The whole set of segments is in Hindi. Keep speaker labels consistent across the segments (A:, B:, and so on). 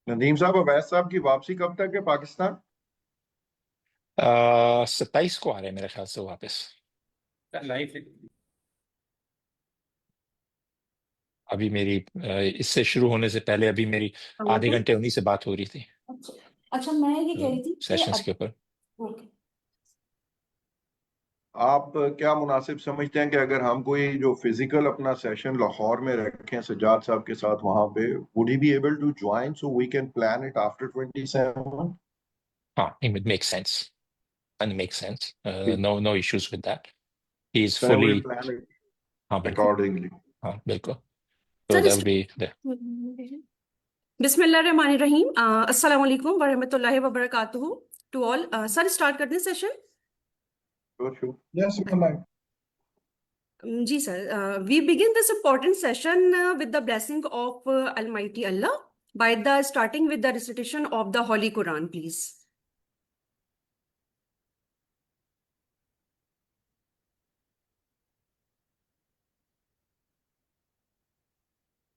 A: नदीम साहब, अवैध साहब की वापसी कब तक है पाकिस्तान?
B: 27 को आ रहे हैं मेरे ख्याल से वापस। लाइव अभी मेरी इससे शुरू होने से पहले अभी मेरी आधे घंटे उन्हीं से बात हो रही थी
C: अच्छा अच्छा, मैं ये कह रही थी कि
B: सेशंस के ऊपर।
C: ओके।
A: आप क्या मुनासिब समझते हैं कि अगर हम कोई जो फिजिकल अपना सेशन लाहौर में रखें सज्जाद साहब के साथ वहां पे, would he be able to join so we can plan it after 27?
B: हाँ, it makes sense and makes sense. No issues with that. He is
A: then
B: fully।
A: we'll plan it
B: हाँ बिल्कुल।
A: accordingly.
B: हाँ बिल्कुल। So
C: sir
B: that will be there.
C: बिस्मिल्लाहिर्रहमानिर्रहीम, अस्सलाम वालेकुम व रहमतुल्लाहि व बरकातुहू टू ऑल। सर, स्टार्ट कर दें session?
A: Sure. Yes, you can like.
C: जी sir, we begin this important session with the blessing of Almighty Allah by the starting with the recitation of the Holy Quran, please.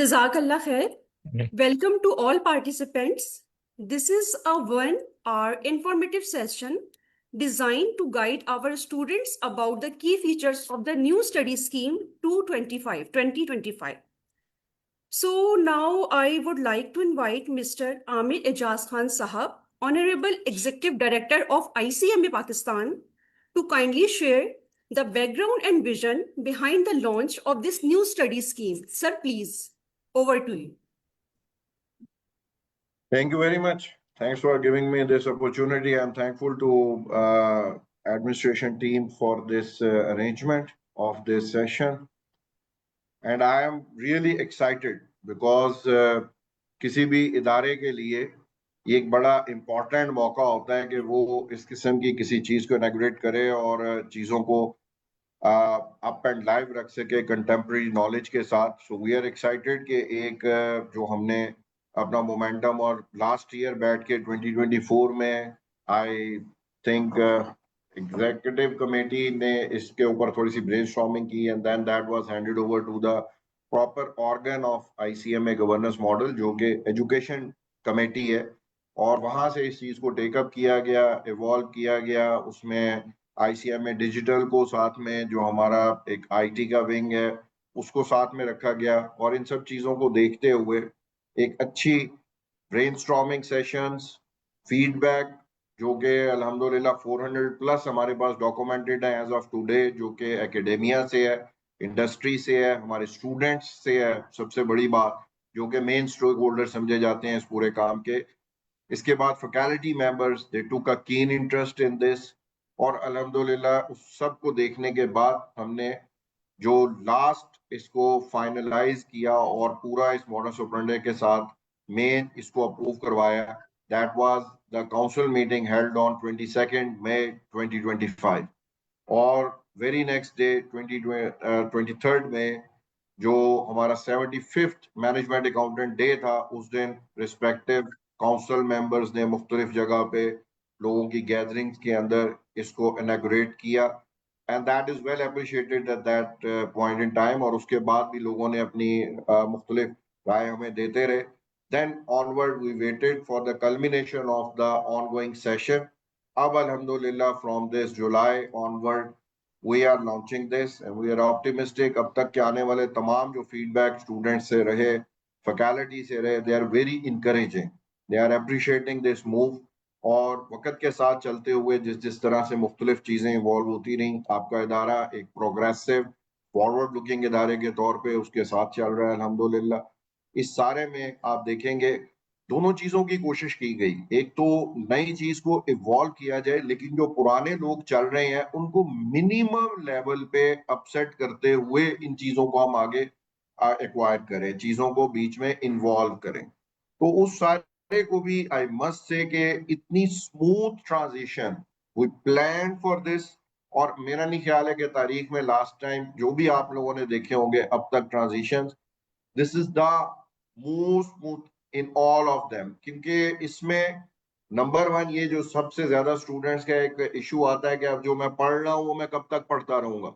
C: Jazakallah khair. Welcome to all participants. This is a 1 hour informative session designed to guide our students about the key features of the new study scheme 2025. So now I would like to invite Mr. Amir Ejaz Khan Sahab, Honorable Executive Director of ICMA Pakistan, to kindly share the background and vision behind the launch of this new study scheme. Sir, please, over to you.
A: Thank you very much. Thanks for giving me this opportunity. I'm thankful to administration team for this arrangement of this session. And I am really excited because किसी भी इदारे के लिए ये एक बड़ा इम्पोर्टेंट मौका होता है कि वो इस किस्म की किसी चीज़ को इनॉग्रेट करे और चीज़ों को अप एंड लाइव रख सके कंटेम्प्रेरी नॉलेज के साथ. सो वी आर एक्साइटेड कि एक जो हमने अपना मोमेंटम और लास्ट ईयर बैठ के 2024 में आई थिंक एग्जीक्यूटिव कमेटी ने इसके ऊपर थोड़ी सी ब्रेनस्टॉर्मिंग की and then that was handed over to the proper organ of ICMA governance model जो कि एजुकेशन कमेटी है. और वहां से इस चीज को टेकअप किया गया, इवॉल्व किया गया. उसमें आईसीएमए डिजिटल को साथ में, जो हमारा एक आईटी का विंग है, उसको साथ में रखा गया. और इन सब चीजों को देखते हुए एक अच्छी ब्रेनस्टॉर्मिंग सेशंस, फीडबैक, जो कि अल्हम्दुलिल्लाह 400 प्लस हमारे पास डॉक्यूमेंटेड है एज ऑफ टुडे, जो कि एकेडेमिया से है, इंडस्ट्री से है, हमारे स्टूडेंट्स से है. सबसे बड़ी बात जो कि मेन स्टेक होल्डर समझे जाते हैं इस पूरे काम के. इसके बाद फैकल्टी मेंबर्स, दे टूक अ कीन इंटरेस्ट इन दिस. और अल्हम्दुलिल्लाह उस सब को देखने के बाद हमने जो लास्ट इसको फाइनलाइज किया और पूरा इस मॉडस ऑपरेंडी के साथ मेन इसको अप्रूव करवाया, that was the council meeting held on 22 मई 2025. और वेरी नेक्स्ट डे 23 में जो हमारा 75th मैनेजमेंट अकाउंटेंट डे था, उस दिन रिस्पेक्टिव काउंसिल मेंबर्स ने मुख्तलिफ जगह पे लोगों की गैदरिंग्स के अंदर इसको इनॉग्रेट किया. And that is well appreciated at that point in time. और उसके बाद भी लोगों ने अपनी मुख्तलिफ राय हमें देते रहे. Then onward we waited for the culmination of the ongoing session. अब अल्हम्दुलिल्लाह from this July onward we are launching this and we are optimistic. अब तक के आने वाले तमाम जो फीडबैक स्टूडेंट से रहे, फैकल्टी से रहे, they are very encouraging, they are appreciating this move. और वक्त के साथ चलते हुए जिस जिस तरह से मुख्तलिफ चीज़ें इवॉल्व होती रहीं, आपका इदारा एक प्रोग्रेसिव फॉरवर्ड लुकिंग इदारे के तौर पे उसके साथ चल रहा है अल्हम्दुलिल्लाह। इस सारे में आप देखेंगे दोनों चीज़ों की कोशिश की गई, एक तो नई चीज़ को इवॉल्व किया जाए, लेकिन जो पुराने लोग चल रहे हैं उनको मिनिमम लेवल पे अपसेट करते हुए इन चीज़ों को हम आगे एक्वायर करें, चीज़ों को बीच में इन्वॉल्व करें। तो उस सारे को भी आई मस्ट से कि इतनी smooth transition we plan for this. और मेरा नहीं ख्याल है कि तारीख में लास्ट टाइम जो भी आप लोगों ने देखे होंगे अब तक transition, this is the most smooth in all of them, क्योंकि इसमें नंबर वन ये जो सबसे ज्यादा स्टूडेंट्स का एक इशू आता है कि अब जो मैं पढ़ रहा हूँ वो मैं कब तक पढ़ता रहूंगा,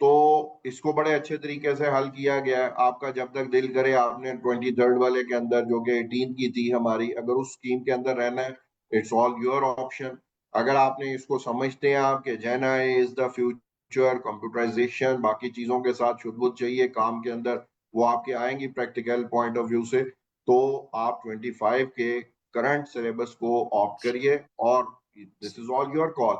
A: तो इसको बड़े अच्छे तरीके से हल किया गया है। आपका जब तक दिल करे, आपने 23rd वाले के अंदर जो कि 18 की थी हमारी, अगर उस स्कीम के अंदर रहना है, इट्स ऑल योर ऑप्शन। अगर आपने इसको समझते हैं आपके जेना इज द फ्यूचर, कंप्यूटराइजेशन बाकी चीजों के साथ शुद्धबुद्ध चाहिए काम के अंदर, वो आपके आएंगी प्रैक्टिकल पॉइंट ऑफ व्यू से, तो आप 25 के करंट सिलेबस को ऑप्ट करिए और this is all your call.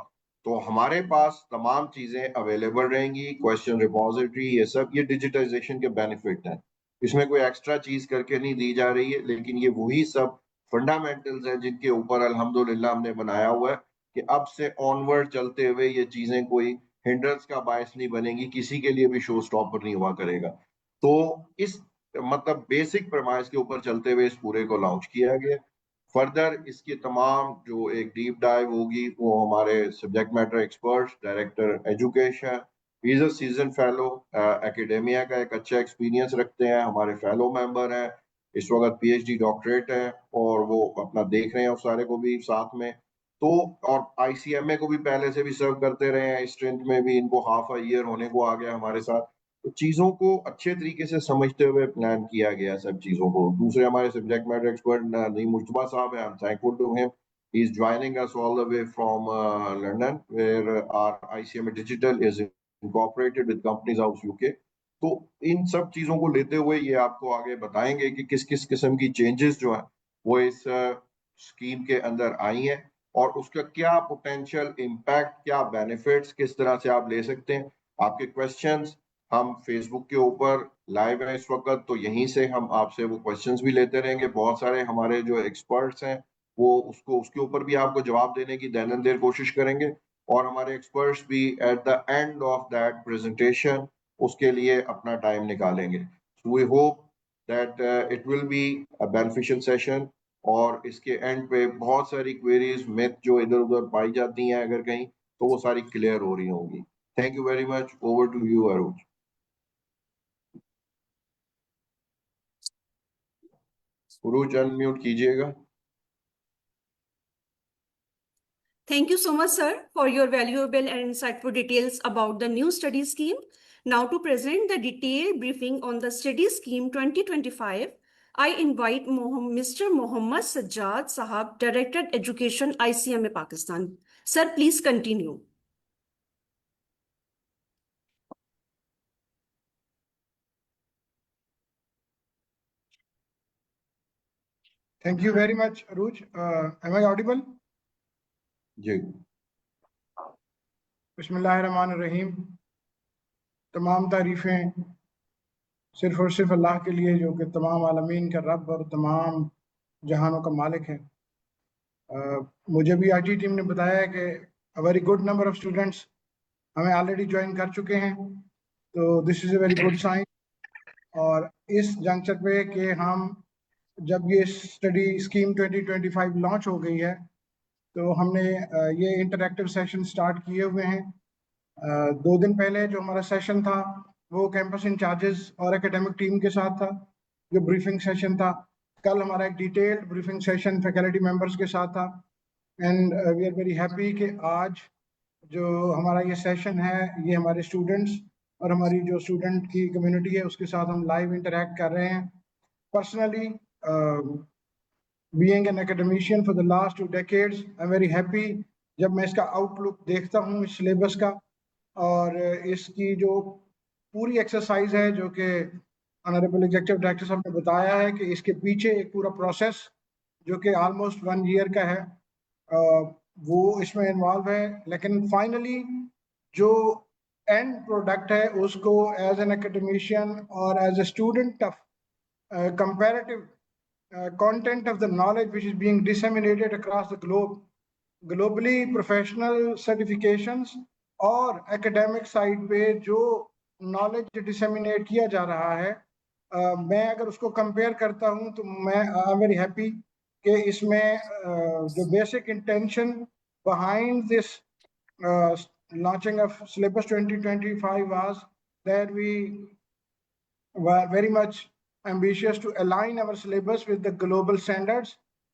A: तो हमारे पास तमाम चीजें अवेलेबल रहेंगी, क्वेश्चन रिपोजिटरी, ये सब ये डिजिटाइजेशन के बेनिफिट हैं। इसमें कोई एक्स्ट्रा चीज करके नहीं दी जा रही है, लेकिन ये वही सब फंडामेंटल्स हैं जिनके ऊपर अल्हम्दुलिल्लाह हमने बनाया हुआ है कि अब से ऑनवर्ड चलते हुए ये चीजें कोई हिंड्रेंस का बायस नहीं बनेगी, किसी के लिए भी शो स्टॉपर नहीं हुआ करेगा। तो इस मतलब बेसिक प्रमाइस के ऊपर चलते हुए इस पूरे को लॉन्च किया गया। फर्दर इसकी तमाम जो एक डीप डाइव होगी वो हमारे subject matter experts, director education, is a season fellow, academia का एक अच्छा एक्सपीरियंस रखते हैं, हमारे फेलो मेंबर हैं, इस वक्त पीएचडी डॉक्टरेट है और वो अपना देख रहे हैं उस सारे को भी साथ में। तो और आईसीएमए को भी पहले से भी सर्व करते रहे हैं, स्ट्रेंथ में भी इनको हाफ अ ईयर होने को आ गया हमारे साथ। तो चीजों को अच्छे तरीके से समझते हुए प्लान किया गया सब चीजों को। दूसरे हमारे subject matter expert Naeem Mushtaba साहब हैं, I am thankful to him, he is joining us all the way from London where our ICMA digital is incorporated with Companies House UK. तो इन सब चीजों को लेते हुए ये आपको आगे बताएंगे कि किस किस किस्म की चेंजेस जो है वो इस स्कीम के अंदर आई हैं और उसका क्या पोटेंशियल इम्पैक्ट, क्या बेनिफिट्स, किस तरह से आप ले सकते हैं। आपके क्वेश्चंस हम फेसबुक के ऊपर लाइव है इस वक्त, तो यहीं से हम आपसे वो क्वेश्चंस भी लेते रहेंगे। बहुत सारे हमारे जो एक्सपर्ट्स हैं वो उसके ऊपर भी आपको जवाब देने की दैनंदेर कोशिश करेंगे और हमारे एक्सपर्ट्स भी at the end of that presentation उसके लिए अपना टाइम निकालेंगे। We hope that it will be a beneficial session और इसके एंड पे बहुत सारी क्वेरीज मिथ जो इधर उधर पाई जाती हैं अगर कहीं, तो वो सारी क्लियर हो रही होंगी। Thank you very much. Over to you Arun. Urooj unmute कीजिएगा।
C: Thank you so much, sir, for your valuable and insightful details about the new study scheme. Now, to present the detailed briefing on the study scheme 2025, I invite Mr. Mohammad Sajjad Sahab, Director Education, ICMA Pakistan. Sir, please continue.
D: Thank you very much, Aruj. Am I audible?
A: जी।
D: बिस्मिल्लाहिर्रहमानिर्रहीम। तमाम तारीफ़ें सिर्फ और सिर्फ अल्लाह के लिए जो कि तमाम आलमीन का रब और तमाम जहानों का मालिक है। मुझे भी आईटी टीम ने बताया कि a very good number of students हमें ऑलरेडी ज्वाइन कर चुके हैं, तो this is a very good sign. और इस जंक्शन पे कि हम जब ये स्टडी स्कीम 2025 लॉन्च हो गई है तो हमने ये इंटरैक्टिव सेशन स्टार्ट किए हुए हैं। 2 दिन पहले जो हमारा सेशन था वो कैंपस इंचार्जेस और एकेडमिक टीम के साथ था, जो ब्रीफिंग सेशन था। कल हमारा एक detailed briefing session faculty members के साथ था and we are very happy कि आज जो हमारा ये सेशन है ये हमारे स्टूडेंट्स और हमारी जो स्टूडेंट की कम्युनिटी है उसके साथ हम लाइव इंटरैक्ट कर रहे हैं। Personally being an academician for the last 2 decades, I'm very happy जब मैं इसका आउटलुक देखता हूँ इस सिलेबस का और इसकी जो पूरी एक्सरसाइज है जो कि ऑनरेबल एग्जीक्यूटिव डायरेक्टर साहब ने बताया है कि इसके पीछे एक पूरा प्रोसेस जो कि ऑलमोस्ट 1 ईयर का है, वो इसमें इन्वॉल्व है, लेकिन फाइनली जो एंड प्रोडक्ट है उसको एज एन एकेडमिशियन और as a student of comparative content of the knowledge which is being disseminated across the globe, globally professional certifications और academic side पे जो knowledge disseminate किया जा रहा है, मैं अगर उसको compare करता हूँ तो मैं I'm very happy कि इसमें जो basic intention behind this launching of syllabus 2025 was that we were very much ambitious to align our syllabus with the global standards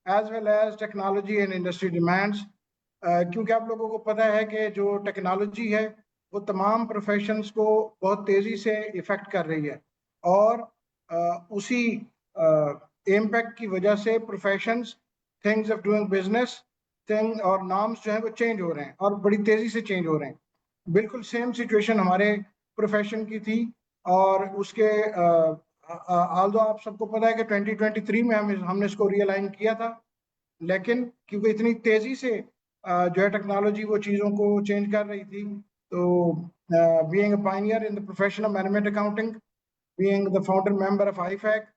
D: as well as technology and industry demands. क्योंकि आप लोगों को पता है कि जो टेक्नोलॉजी है वो तमाम प्रोफेशंस को बहुत तेज़ी से इफ़ेक्ट कर रही है और उसी इम्पैक्ट की वजह से professions, things of doing business, thing और नॉर्म्स जो है वो चेंज हो रहे हैं और बड़ी तेज़ी से चेंज हो रहे हैं। बिल्कुल सेम सिचुएशन हमारे प्रोफेशन की थी और उसके आल्दो आप सबको पता है कि 2023 में हमने इसको रियलाइन किया था, लेकिन क्योंकि इतनी तेजी से जो है टेक्नोलॉजी वो चीज़ों को चेंज कर रही थी, तो being a pioneer in the profession of management accounting, being the founder member of IFAC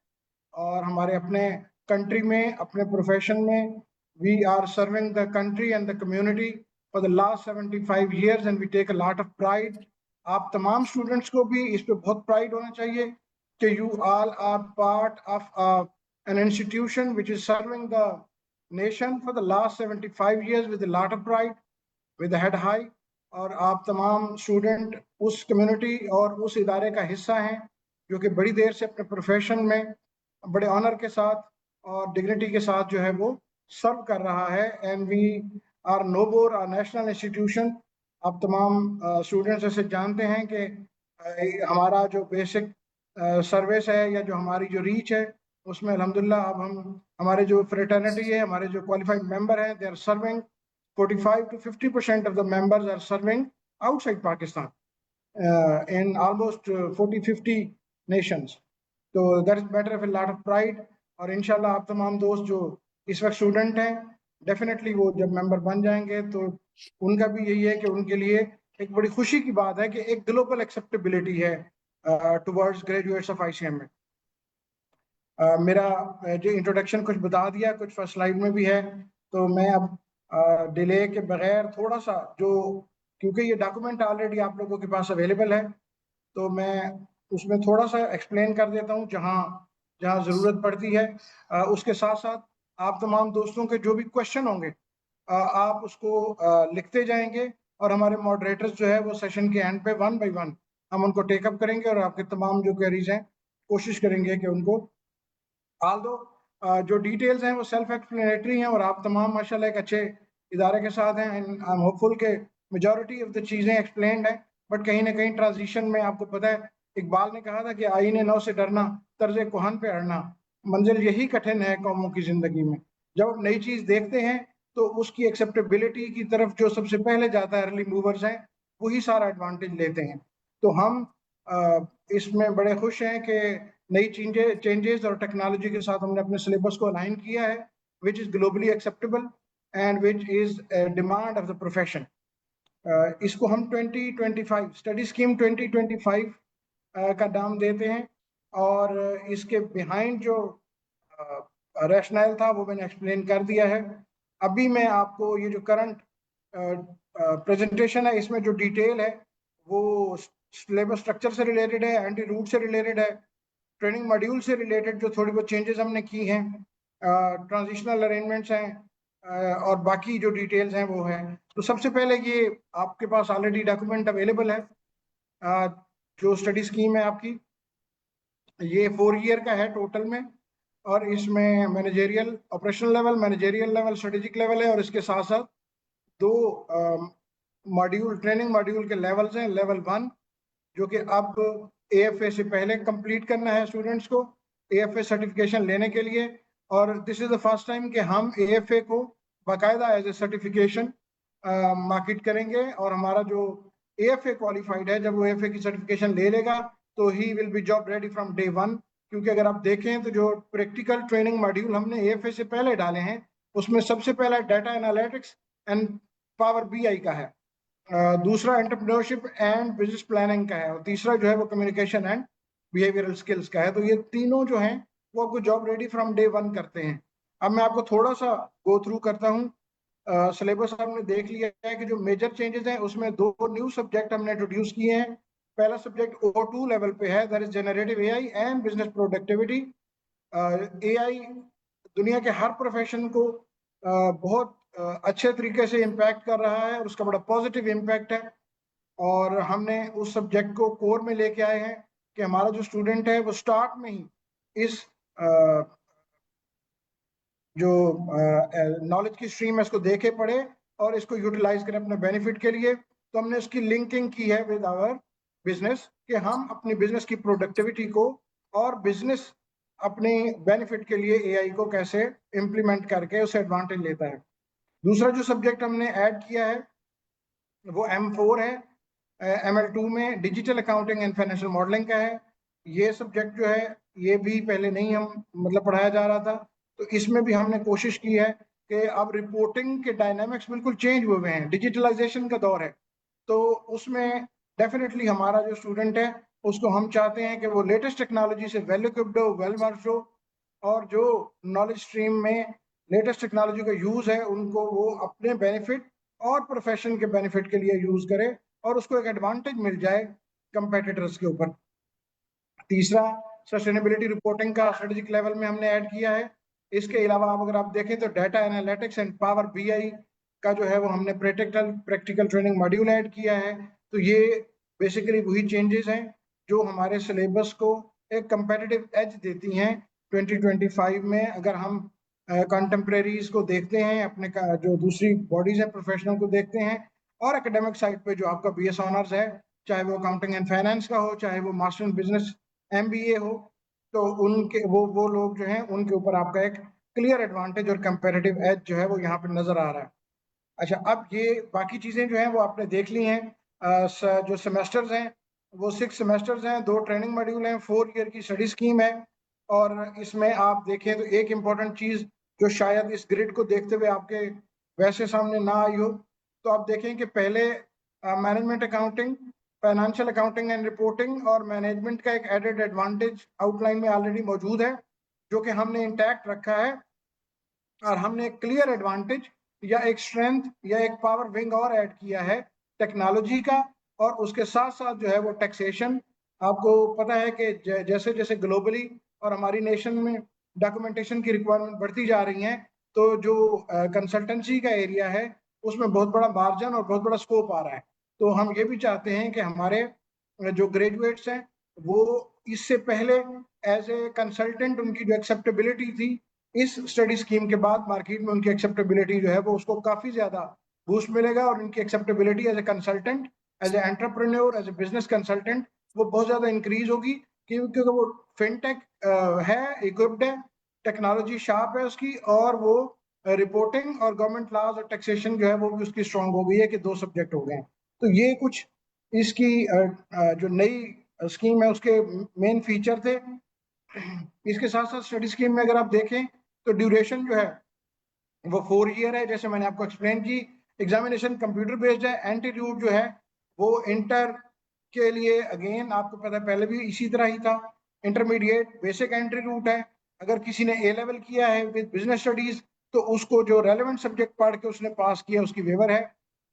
D: और हमारे अपने कंट्री में अपने प्रोफेशन में we are serving the country and the community for the last 75 years and we take a lot of pride. आप तमाम स्टूडेंट्स को भी इस पे बहुत प्राइड होना चाहिए कि you all are part of an institution which is serving the nation for the last 75 years with a lot of pride, with the head high, और आप तमाम स्टूडेंट उस कम्युनिटी और उस इदारे का हिस्सा हैं जो कि बड़ी देर से अपने प्रोफेशन में बड़े ऑनर के साथ और डिग्निटी के साथ जो है वो सर्व कर रहा है। एंड वी आर नोबोर आर नेशनल इंस्टीट्यूशन। आप तमाम स्टूडेंट्स ऐसे जानते हैं कि हमारा जो बेसिक सर्विस है या जो हमारी जो रीच है उसमें अल्हम्दुलिल्लाह अब हम हमारे जो फ्रेटर्निटी है, हमारे जो क्वालिफाइड मेंबर हैं, दे are serving 45 to 50% of the members are serving outside Pakistan in almost 40-50 nations. So that is matter of a lot of pride। और इंशाल्लाह आप तमाम दोस्त जो इस वक्त स्टूडेंट हैं डेफिनेटली वो जब मेंबर बन जाएंगे तो उनका भी यही है कि उनके लिए एक बड़ी खुशी की बात है कि एक ग्लोबल एक्सेप्टेबिलिटी है टुवर्ड्स ग्रेजुएट्स ऑफ ICM में। मेरा जो इंट्रोडक्शन कुछ बता दिया, कुछ फर्स्ट स्लाइड में भी है, तो मैं अब डिले के बगैर थोड़ा सा जो, क्योंकि ये डॉक्यूमेंट ऑलरेडी आप लोगों के पास अवेलेबल है, तो मैं उसमें थोड़ा सा एक्सप्लेन कर देता हूँ जहाँ जहाँ ज़रूरत पड़ती है। उसके साथ साथ आप तमाम दोस्तों के जो भी क्वेश्चन होंगे आप उसको लिखते जाएंगे और हमारे मॉडरेटर्स जो है वो सेशन के एंड पे 1 by 1 हम उनको टेकअप करेंगे और आपके तमाम जो क्वेरीज हैं कोशिश करेंगे कि उनको, आल्दो जो डिटेल्स हैं वो सेल्फ एक्सप्लेनेटरी हैं और आप तमाम माशाल्लाह एक अच्छे इदारे के साथ हैं एंड आई एम होपफुल के मेजॉरिटी ऑफ द चीज़ें एक्सप्लेन्ड हैं, बट कहीं ना कहीं ट्रांजिशन में आपको पता है इकबाल ने कहा था कि आईने नौ से डरना तर्ज कोहन पे अड़ना, मंजिल यही कठिन है कौमों की ज़िंदगी में। जब आप नई चीज़ देखते हैं तो उसकी एक्सेप्टेबिलिटी की तरफ जो सबसे पहले जाता है अर्ली मूवर्स हैं वही सारा एडवांटेज लेते हैं। तो हम इसमें बड़े खुश हैं कि नई चेंजेस और टेक्नोलॉजी के साथ हमने अपने सिलेबस को अलाइन किया है which is globally acceptable and which is demand of the profession. इसको हम 2025 स्टडी स्कीम 2025 का नाम देते हैं और इसके बिहाइंड जो रैशनल था वो मैंने एक्सप्लेन कर दिया है। अभी मैं आपको ये जो करंट प्रेजेंटेशन है इसमें जो डिटेल है वो सिलेबस स्ट्रक्चर से रिलेटेड है, एंटी रूट से रिलेटेड है, ट्रेनिंग मॉड्यूल से रिलेटेड जो थोड़ी बहुत चेंजेस हमने की हैं, ट्रांजिशनल अरेंजमेंट्स हैं और बाकी जो डिटेल्स हैं वो हैं। तो सबसे पहले ये आपके पास ऑलरेडी डॉक्यूमेंट अवेलेबल है, जो स्टडी स्कीम है आपकी ये 4 ईयर का है टोटल में और इसमें managerial operational level, managerial level, strategic level है और इसके साथ साथ 2 मॉड्यूल ट्रेनिंग मॉड्यूल के लेवल्स हैं। लेवल 1 जो कि अब AFA से पहले कंप्लीट करना है स्टूडेंट्स को AFA सर्टिफिकेशन लेने के लिए, और this is the first time कि हम AFA को बाकायदा एज ए सर्टिफिकेशन मार्केट करेंगे और हमारा जो AFA क्वालिफाइड है जब वो AFA की सर्टिफिकेशन ले लेगा तो he will be job ready from day 1। क्योंकि अगर आप देखें तो जो प्रैक्टिकल ट्रेनिंग मॉड्यूल हमने AFA से पहले डाले हैं उसमें सबसे पहला data analytics and power BI का है, दूसरा एंटरप्रेन्योरशिप एंड बिजनेस प्लानिंग का है, और तीसरा जो है वो कम्युनिकेशन एंड बिहेवियरल स्किल्स का है। तो ये तीनों जो हैं वो आपको जॉब रेडी फ्रॉम डे 1 करते हैं। अब मैं आपको थोड़ा सा गो थ्रू करता हूँ। सिलेबस हमने देख लिया है कि जो मेजर चेंजेस हैं उसमें 2 न्यू सब्जेक्ट हमने इंट्रोड्यूस किए हैं। पहला सब्जेक्ट O2 लेवल पे है, that is generative AI and business productivity. AI दुनिया के हर प्रोफेशन को बहुत अच्छे तरीके से इम्पैक्ट कर रहा है और उसका बड़ा पॉजिटिव इम्पैक्ट है। और हमने उस सब्जेक्ट को कोर में लेके आए हैं कि हमारा जो स्टूडेंट है वो स्टार्ट में ही इस जो नॉलेज की स्ट्रीम है इसको देखे पढ़े और इसको यूटिलाइज करें अपने बेनिफिट के लिए। तो हमने उसकी लिंकिंग की है विद आवर बिजनेस कि हम अपनी बिजनेस की प्रोडक्टिविटी को और बिजनेस अपने बेनिफिट के लिए एआई को कैसे इम्प्लीमेंट करके उसे एडवांटेज लेता है। दूसरा जो सब्जेक्ट हमने ऐड किया है वो M4 है, ML2 में digital accounting and financial modelling का है। ये सब्जेक्ट जो है ये भी पहले नहीं हम मतलब पढ़ाया जा रहा था, तो इसमें भी हमने कोशिश की है कि अब रिपोर्टिंग के डायनामिक्स बिल्कुल चेंज हुए हैं, डिजिटलाइजेशन का दौर है। तो उसमें डेफिनेटली हमारा जो स्टूडेंट है उसको हम चाहते हैं कि वो लेटेस्ट टेक्नोलॉजी से वेल इक्विप्ड हो, वेल वर्स्ड हो, और जो नॉलेज स्ट्रीम में लेटेस्ट टेक्नोलॉजी का यूज़ है उनको वो अपने बेनिफिट और प्रोफेशन के बेनिफिट के लिए यूज़ करे और उसको एक एडवांटेज मिल जाए कंपेटिटर्स के ऊपर। तीसरा सस्टेनेबिलिटी रिपोर्टिंग का स्ट्रेटेजिक लेवल में हमने ऐड किया है। इसके अलावा अगर आप देखें तो data analytics and power BI का जो है वो हमने प्रैक्टिकल ट्रेनिंग मॉड्यूल ऐड किया है। तो ये बेसिकली वही चेंजेस हैं जो हमारे सिलेबस को एक कंपेटिटिव एज देती हैं 2025 में। अगर हम कंटेम्प्रेरीज को देखते हैं, अपने जो दूसरी बॉडीज हैं प्रोफेशनल को देखते हैं, और एकेडमिक साइड पे जो आपका बीएस ऑनर्स है, चाहे वो अकाउंटिंग एंड फाइनेंस का हो, चाहे वो मास्टर इन बिजनेस MBA हो, तो उनके वो लोग जो हैं उनके ऊपर आपका एक क्लियर एडवांटेज और कंपेरेटिव एज जो है वो यहाँ पे नजर आ रहा है। अच्छा, अब ये बाकी चीजें जो हैं वो आपने देख ली हैं। जो सेमेस्टर्स हैं वो 6 सेमेस्टर्स हैं, 2 ट्रेनिंग मॉड्यूल हैं, 4 ईयर की स्टडी स्कीम है। और इसमें आप देखें तो एक इम्पॉर्टेंट चीज जो शायद इस ग्रिड को देखते हुए आपके वैसे सामने ना आई हो, तो आप देखें कि पहले management accounting, financial accounting and reporting और मैनेजमेंट का एक एडेड एडवांटेज आउटलाइन में ऑलरेडी मौजूद है जो कि हमने इंटैक्ट रखा है। और हमने एक क्लियर एडवांटेज या एक स्ट्रेंथ या एक पावर विंग और ऐड किया है टेक्नोलॉजी का, और उसके साथ साथ जो है वो टैक्सेशन। आपको पता है कि जैसे जैसे ग्लोबली और हमारी नेशन में डॉक्यूमेंटेशन की रिक्वायरमेंट बढ़ती जा रही है, तो जो कंसल्टेंसी का एरिया है उसमें बहुत बड़ा मार्जिन और बहुत बड़ा स्कोप आ रहा है। तो हम ये भी चाहते हैं कि हमारे जो ग्रेजुएट्स हैं वो इससे पहले एज ए कंसल्टेंट उनकी जो एक्सेप्टेबिलिटी थी, इस स्टडी स्कीम के बाद मार्केट में उनकी एक्सेप्टेबिलिटी जो है वो उसको काफी ज्यादा बूस्ट मिलेगा, और उनकी acceptability as a consultant, as an entrepreneur, as a business consultant वो बहुत ज्यादा इंक्रीज होगी, क्योंकि वो फिनटेक है, इक्विप्ड है, टेक्नोलॉजी शार्प है उसकी, और वो रिपोर्टिंग और गवर्नमेंट लॉज और टैक्सेशन जो है वो भी उसकी स्ट्रांग हो गई है कि 2 सब्जेक्ट हो गए हैं। तो ये कुछ इसकी जो नई स्कीम है उसके मेन फीचर थे। इसके साथ साथ स्टडी स्कीम में अगर आप देखें तो ड्यूरेशन जो है वो 4 ईयर है, जैसे मैंने आपको एक्सप्लेन की। एग्जामिनेशन कंप्यूटर बेस्ड है। एंट्री रूट जो है वो इंटर के लिए अगेन आपको पता है पहले भी इसी तरह ही था, इंटरमीडिएट बेसिक एंट्री रूट है। अगर किसी ने A लेवल किया है विद बिजनेस स्टडीज तो उसको जो रेलेवेंट सब्जेक्ट पढ़ के उसने पास किया उसकी वेवर है।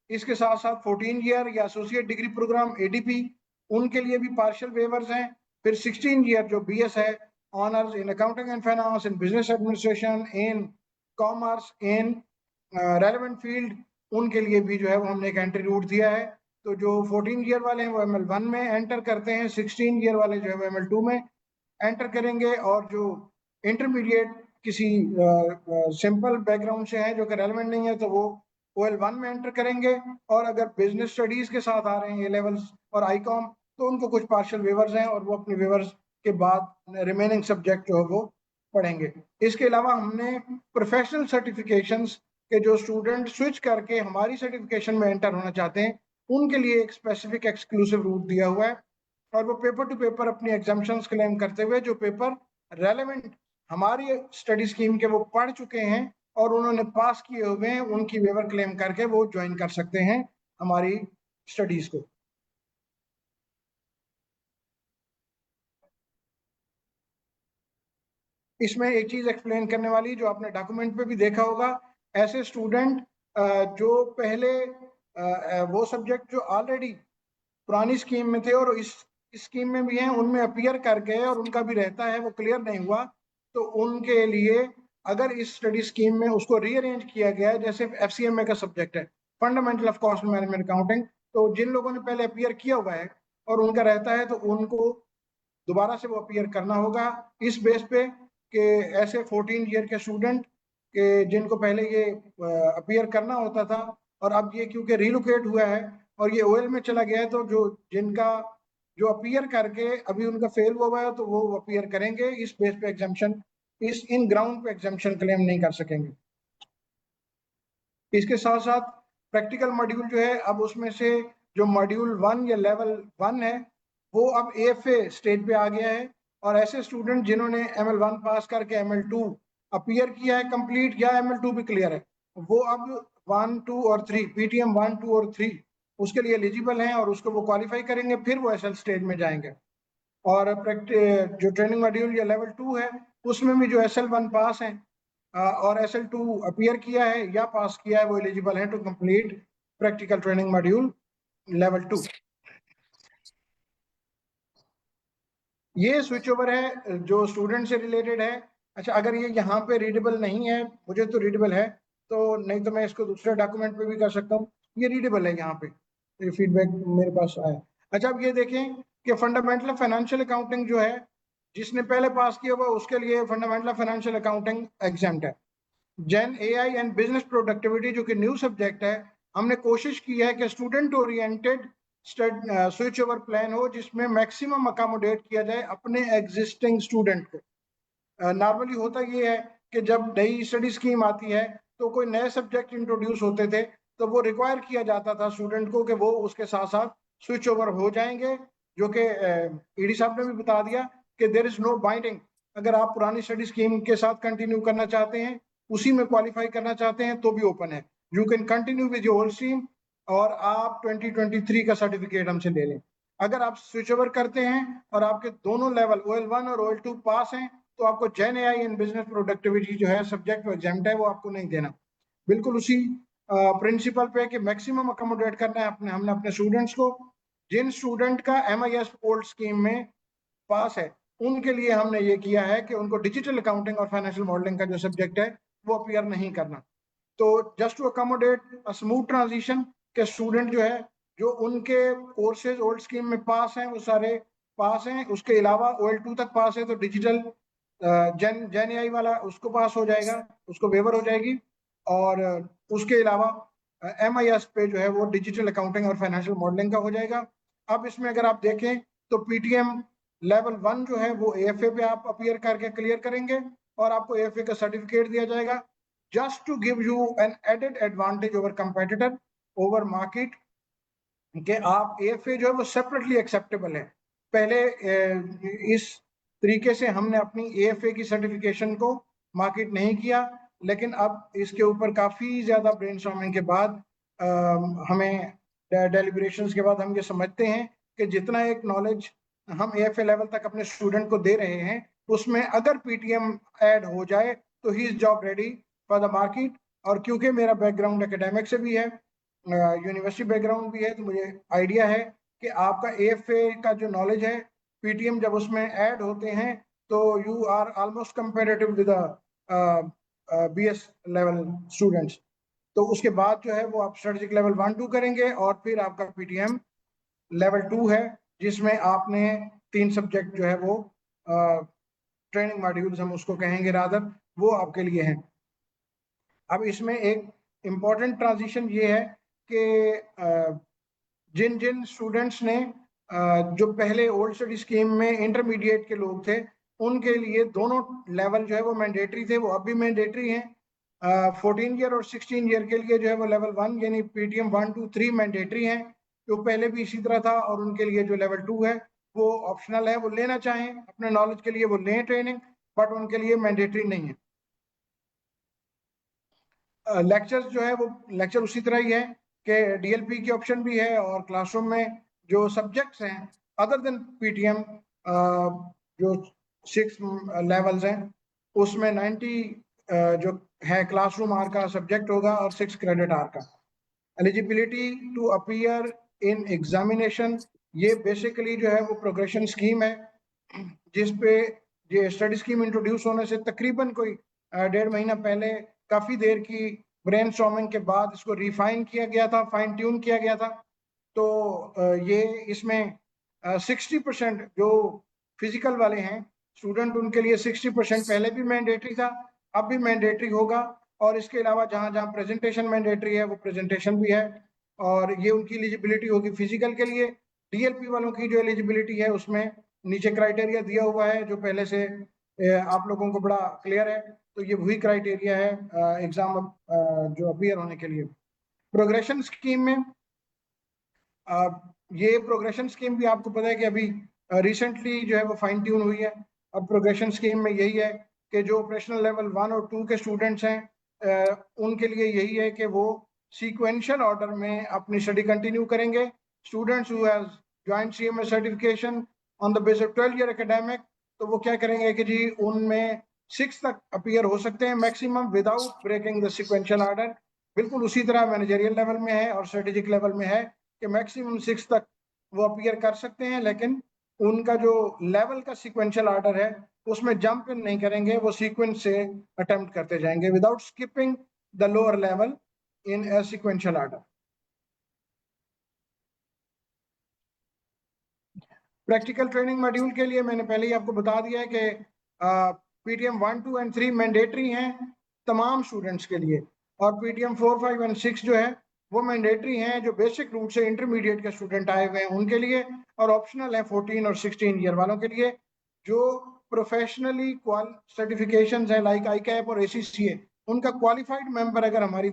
D: इसके साथ साथ 14 ईयर या एसोसिएट डिग्री प्रोग्राम ADP उनके लिए भी पार्शियल वेवर्स हैं। फिर 16 ईयर जो BS है, honours in accounting and finance, in business administration, in commerce, in relevant field, उनके लिए भी जो है वो हमने एक एंट्री रूट दिया है। तो जो 14 ईयर वाले हैं वो ML1 में एंटर करते हैं, 16 ईयर वाले जो है वो ML2 में एंटर करेंगे, और जो इंटरमीडिएट किसी सिंपल बैकग्राउंड से है जो कि रेलेवेंट नहीं है तो वो OL1 में एंटर करेंगे। और अगर बिजनेस स्टडीज के साथ आ रहे हैं A लेवल्स और ICOM तो उनको कुछ पार्शियल वेवर्स हैं और वो अपने वेवर्स के बाद रिमेनिंग सब्जेक्ट जो है वो पढ़ेंगे। इसके अलावा हमने प्रोफेशनल सर्टिफिकेशंस के जो स्टूडेंट स्विच करके हमारी सर्टिफिकेशन में एंटर होना चाहते हैं उनके लिए एक स्पेसिफिक एक्सक्लूसिव रूट दिया हुआ है, और वो पेपर टू पेपर अपनी एग्जाम्पशंस क्लेम करते हुए जो पेपर रेलेवेंट हमारी स्टडी स्कीम के वो पढ़ चुके हैं और उन्होंने पास किए हुए हैं, उनकी वेवर क्लेम करके वो ज्वाइन कर सकते हैं हमारी स्टडीज को। इसमें एक चीज एक्सप्लेन करने वाली जो आपने डॉक्यूमेंट पे भी देखा होगा, ऐसे स्टूडेंट जो पहले वो सब्जेक्ट जो ऑलरेडी पुरानी स्कीम में थे और इस स्कीम में भी हैं, उनमें अपीयर कर गए और उनका भी रहता है वो क्लियर नहीं हुआ, तो उनके लिए अगर इस स्टडी स्कीम में उसको रीअरेंज किया गया है, जैसे FCMA का सब्जेक्ट है fundamental of cost management accounting, तो जिन लोगों ने पहले अपीयर किया हुआ है और उनका रहता है तो उनको दोबारा से वो अपीयर करना होगा इस बेस पे कि ऐसे 14 ईयर के स्टूडेंट के जिनको पहले ये अपीयर करना होता था और अब ये क्योंकि रिलोकेट हुआ है और ये OL में चला गया है, तो जो जिनका जो अपीयर करके अभी उनका फेल हुआ है तो वो अपीयर करेंगे इस बेस पे एग्जाम्पशन, इस इन ग्राउंड पे एग्जाम्पशन क्लेम नहीं कर सकेंगे। इसके साथ साथ प्रैक्टिकल मॉड्यूल जो है, अब उसमें से जो मॉड्यूल 1 या लेवल 1 है वो अब AFA स्टेज पे आ गया है, और ऐसे स्टूडेंट जिन्होंने ML1 पास करके ML2 अपीयर किया है कंप्लीट या ML2 भी क्लियर है, वो अब 1, 2 और 3 PTM 1, 2 और 3 उसके लिए एलिजिबल हैं और उसको वो क्वालिफाई करेंगे, फिर वो SL स्टेज में जाएंगे। और जो ट्रेनिंग मॉड्यूल या लेवल 2 है उसमें भी जो SL1 पास है और SL2 अपीयर किया है या पास किया है वो एलिजिबल है to complete practical training module level 2। ये स्विच ओवर है जो स्टूडेंट से रिलेटेड है। अच्छा, अगर ये यहाँ पे रीडेबल नहीं है, मुझे तो रीडेबल है, तो नहीं तो मैं इसको दूसरे डॉक्यूमेंट पे भी कर सकता हूँ। ये रीडेबल है, यहाँ पे ये फीडबैक मेरे पास आया। अच्छा, अब ये देखें कि फंडामेंटल फाइनेंशियल अकाउंटिंग जो है, जिसने पहले पास किया हुआ उसके लिए फंडामेंटल फाइनेंशियल अकाउंटिंग एग्जाम्प्ट है। जेन AI एंड बिजनेस प्रोडक्टिविटी जो कि न्यू सब्जेक्ट है, हमने कोशिश की है कि student oriented switch over plan हो जिसमें मैक्सिमम अकोमोडेट किया जाए अपने एग्जिस्टिंग स्टूडेंट को। नॉर्मली होता ये है कि जब नई स्टडी स्कीम आती है तो कोई नए सब्जेक्ट इंट्रोड्यूस होते थे तो वो रिक्वायर किया जाता था स्टूडेंट को कि वो उसके साथ साथ स्विच ओवर हो जाएंगे, जो कि ED साहब ने भी बता दिया कि देयर इज नो बाइंडिंग। अगर आप पुरानी स्टडी स्कीम के साथ कंटिन्यू करना चाहते हैं, उसी में क्वालिफाई करना चाहते हैं, तो भी ओपन है, you can continue with your old stream और आप 2023 का सर्टिफिकेट हमसे ले लें। अगर आप स्विच ओवर करते हैं और आपके दोनों लेवल OL1 और OL2 पास हैं, तो आपको जेन AI इन बिजनेस प्रोडक्टिविटी जो है सब्जेक्ट एग्जाम्प्ट है वो आपको नहीं देना। बिल्कुल उसी प्रिंसिपल पे कि मैक्सिमम अकोमोडेट करना है हमने अपने स्टूडेंट्स को। जिन स्टूडेंट का MIS ओल्ड स्कीम में पास है उनके लिए हमने ये किया है कि उनको डिजिटल अकाउंटिंग और फाइनेंशियल मॉडलिंग का जो सब्जेक्ट है वो अपीयर नहीं करना। तो just to accommodate a smooth transition के स्टूडेंट जो है, जो उनके कोर्सेज ओल्ड स्कीम में पास हैं वो सारे पास हैं, उसके अलावा OL2 तक पास है तो डिजिटल जेन AI वाला उसको पास हो जाएगा, उसको वेवर हो जाएगी। और उसके अलावा MIS पे जो है वो डिजिटल अकाउंटिंग और फाइनेंशियल मॉडलिंग का हो जाएगा। अब इसमें अगर आप देखें तो PTM लेवल 1 जो है वो AFA पे आप अपीयर करके क्लियर करेंगे और आपको AFA का सर्टिफिकेट दिया जाएगा, just to give you an added advantage over competitor over market, कि आप AFA जो है वो सेपरेटली एक्सेप्टेबल है। पहले इस तरीके से हमने अपनी AFA की सर्टिफिकेशन को मार्केट नहीं किया, लेकिन अब इसके ऊपर काफ़ी ज़्यादा ब्रेनस्टॉर्मिंग के बाद हमें डेलिब्रेशंस के बाद हम ये समझते हैं कि जितना एक नॉलेज हम AFA लेवल तक अपने स्टूडेंट को दे रहे हैं, उसमें अगर PTM ऐड हो जाए तो he is job ready for the market. और क्योंकि मेरा बैकग्राउंड एकेडमिक से भी है, यूनिवर्सिटी बैकग्राउंड भी है, तो मुझे आइडिया है कि आपका AFA का जो नॉलेज है PTM जब उसमें ऐड होते हैं तो you are almost comparative with BS level students. तो उसके बाद जो है वो आप स्ट्रेटेजिक लेवल 1, 2 करेंगे और फिर आपका PTM लेवल 2 है जिसमें आपने 3 सब्जेक्ट जो है वो ट्रेनिंग मॉड्यूल्स हम उसको कहेंगे रादर, वो आपके लिए हैं। अब इसमें एक इम्पॉर्टेंट ट्रांजिशन ये है कि जिन जिन स्टूडेंट्स ने जो पहले ओल्ड स्टडी स्कीम में इंटरमीडिएट के लोग थे उनके लिए दोनों लेवल जो है वो मैंडेटरी थे, वो अब भी मैंडेटरी हैं। 14 ईयर और 16 ईयर के लिए जो है वो लेवल 1 यानी PTM 1, 2, 3 मैंडेटरी हैं, जो पहले भी इसी तरह था। और उनके लिए जो लेवल 2 है वो ऑप्शनल है, वो लेना चाहें अपने नॉलेज के लिए वो लें ट्रेनिंग, बट उनके लिए मैंडेटरी नहीं है। लेक्चर्स जो है वो लेक्चर उसी तरह ही है कि डीएलपी की ऑप्शन भी है, और क्लासरूम में जो सब्जेक्ट्स हैं अदर देन पीटीएम जो 6 लेवल्स हैं उसमें 90 जो है क्लासरूम आवर का सब्जेक्ट होगा और 6 क्रेडिट आवर का। Eligibility to appear in examination, ये बेसिकली जो है वो प्रोग्रेशन स्कीम है जिस पे ये स्टडी स्कीम इंट्रोड्यूस होने से तकरीबन कोई 1.5 महीना पहले काफ़ी देर की ब्रेनस्टॉर्मिंग के बाद इसको रिफाइन किया गया था, फाइन ट्यून किया गया था। तो ये इसमें 60% जो फिजिकल वाले हैं स्टूडेंट, उनके लिए 60% पहले भी मैंडेटरी था, अब भी मैंडेटरी होगा। और इसके अलावा जहाँ जहाँ प्रेजेंटेशन मैंडेटरी है वो प्रेजेंटेशन भी है, और ये उनकी एलिजिबिलिटी होगी फिजिकल के लिए। डीएलपी वालों की जो एलिजिबिलिटी है उसमें नीचे क्राइटेरिया दिया हुआ है जो पहले से आप लोगों को बड़ा क्लियर है। तो ये वही क्राइटेरिया है एग्जाम जो अपीयर होने के लिए। प्रोग्रेशन स्कीम में ये प्रोग्रेशन स्कीम भी आपको पता है कि अभी रिसेंटली जो है वो फाइन ट्यून हुई है। अब प्रोग्रेशन स्कीम में यही है कि जो ऑपरेशनल लेवल 1 और 2 के स्टूडेंट्स हैं उनके लिए यही है कि वो सीक्वेंशियल ऑर्डर में अपनी स्टडी कंटिन्यू करेंगे। Students who have joint CMA certification on the base of 12 year academic, तो वो क्या करेंगे कि जी उनमें 6 तक अपीयर हो सकते हैं maximum without breaking the sequential order. बिल्कुल उसी तरह मैनेजरियल लेवल में है और स्ट्रेटेजिक लेवल में है कि मैक्सिमम 6 तक वो अपीयर कर सकते हैं, लेकिन उनका जो लेवल का सीक्वेंशियल ऑर्डर है उसमें जंप इन नहीं करेंगे, वो सीक्वेंस से अटेम्प्ट करते जाएंगे without skipping the lower level in A sequential order. Practical training module के लिए मैंने पहले ही आपको बता दिया है कि पीटीएम 1, 2 और 3 मैंडेटरी हैं तमाम स्टूडेंट्स के लिए, और पीटीएम 4, 5 और 6 जो है वो मैंडेटरी हैं जो बेसिक रूट से इंटरमीडिएट के स्टूडेंट आए हुए हैं उनके लिए, और ऑप्शनल है 14 और 16 ईयर वालों के लिए। जो प्रोफेशनली सर्टिफिकेशन है लाइक आईकैप और एसीसीए, उनका क्वालिफाइड मेंबर अगर हमारी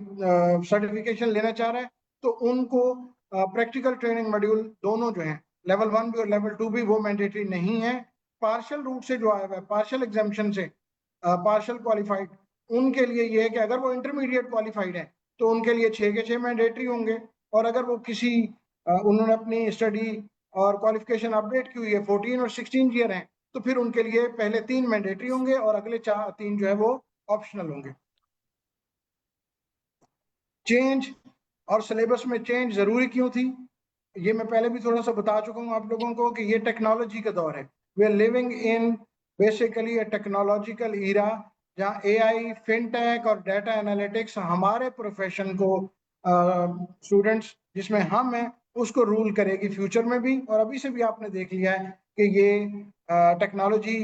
D: सर्टिफिकेशन लेना चाह रहा है तो उनको प्रैक्टिकल ट्रेनिंग मॉड्यूल दोनों जो हैं लेवल 1 भी और लेवल 2 भी वो मैंडेटरी नहीं है। पार्शियल रूट से जो आया हुआ है, पार्शियल एग्जाम्पशन से पार्शियल क्वालिफाइड, उनके लिए ये है कि अगर वो इंटरमीडिएट क्वालिफाइड है तो उनके लिए 6 के 6 मैंडेटरी होंगे, और अगर वो किसी उन्होंने अपनी स्टडी और क्वालिफिकेशन अपडेट की हुई है 14 और 16 ईयर हैं तो फिर उनके लिए पहले 3 मैंडेटरी होंगे और अगले 3 जो है वो ऑप्शनल होंगे। चेंज और सिलेबस में चेंज जरूरी क्यों थी, ये मैं पहले भी थोड़ा सा बता चुका हूँ आप लोगों को कि ये टेक्नोलॉजी का दौर है। We are living in basically a technological era जहाँ एआई, फिनटेक और डाटा एनालिटिक्स हमारे प्रोफेशन को स्टूडेंट्स जिसमें हम हैं उसको रूल करेगी फ्यूचर में भी, और अभी से भी आपने देख लिया है कि ये टेक्नोलॉजी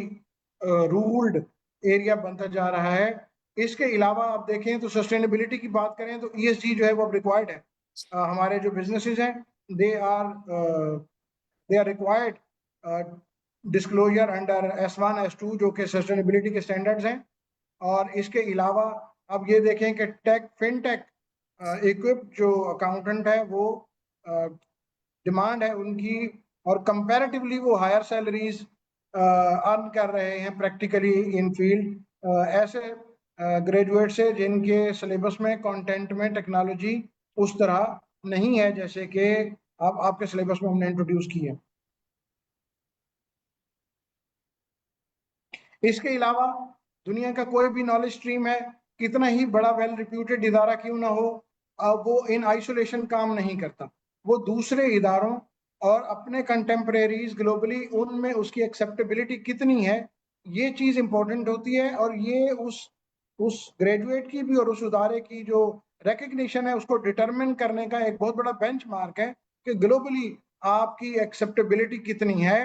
D: रूल्ड एरिया बनता जा रहा है। इसके अलावा आप देखें तो सस्टेनेबिलिटी की बात करें तो ईएसजी जो है वो अब रिक्वायर्ड है। हमारे जो बिजनेसेस हैं they are required disclosure under S1, S2 जो कि सस्टेनेबिलिटी के स्टैंडर्ड्स हैं। और इसके अलावा अब ये देखें कि टेक फिनटेक इक्विप जो अकाउंटेंट है वो डिमांड है उनकी, और कंपैरेटिवली वो हायर सैलरीज अर्न कर रहे हैं प्रैक्टिकली इन फील्ड ऐसे ग्रेजुएट से जिनके सिलेबस में कंटेंट में टेक्नोलॉजी उस तरह नहीं है जैसे कि आपके सिलेबस में हमने इंट्रोड्यूस की है। इसके अलावा दुनिया का कोई भी नॉलेज स्ट्रीम है, कितना ही बड़ा वेल रिप्यूटेड इदारा क्यों ना हो, वो इन आइसोलेशन काम नहीं करता। वो दूसरे इदारों और अपने कंटेम्परेरीज ग्लोबली उनमें उसकी एक्सेप्टेबिलिटी कितनी है ये चीज़ इंपॉर्टेंट होती है, और ये उस ग्रेजुएट की भी और उस इदारे की जो रिकग्निशन है उसको डिटरमिन करने का एक बहुत बड़ा बेंचमार्क है कि ग्लोबली आपकी एक्सेप्टेबिलिटी कितनी है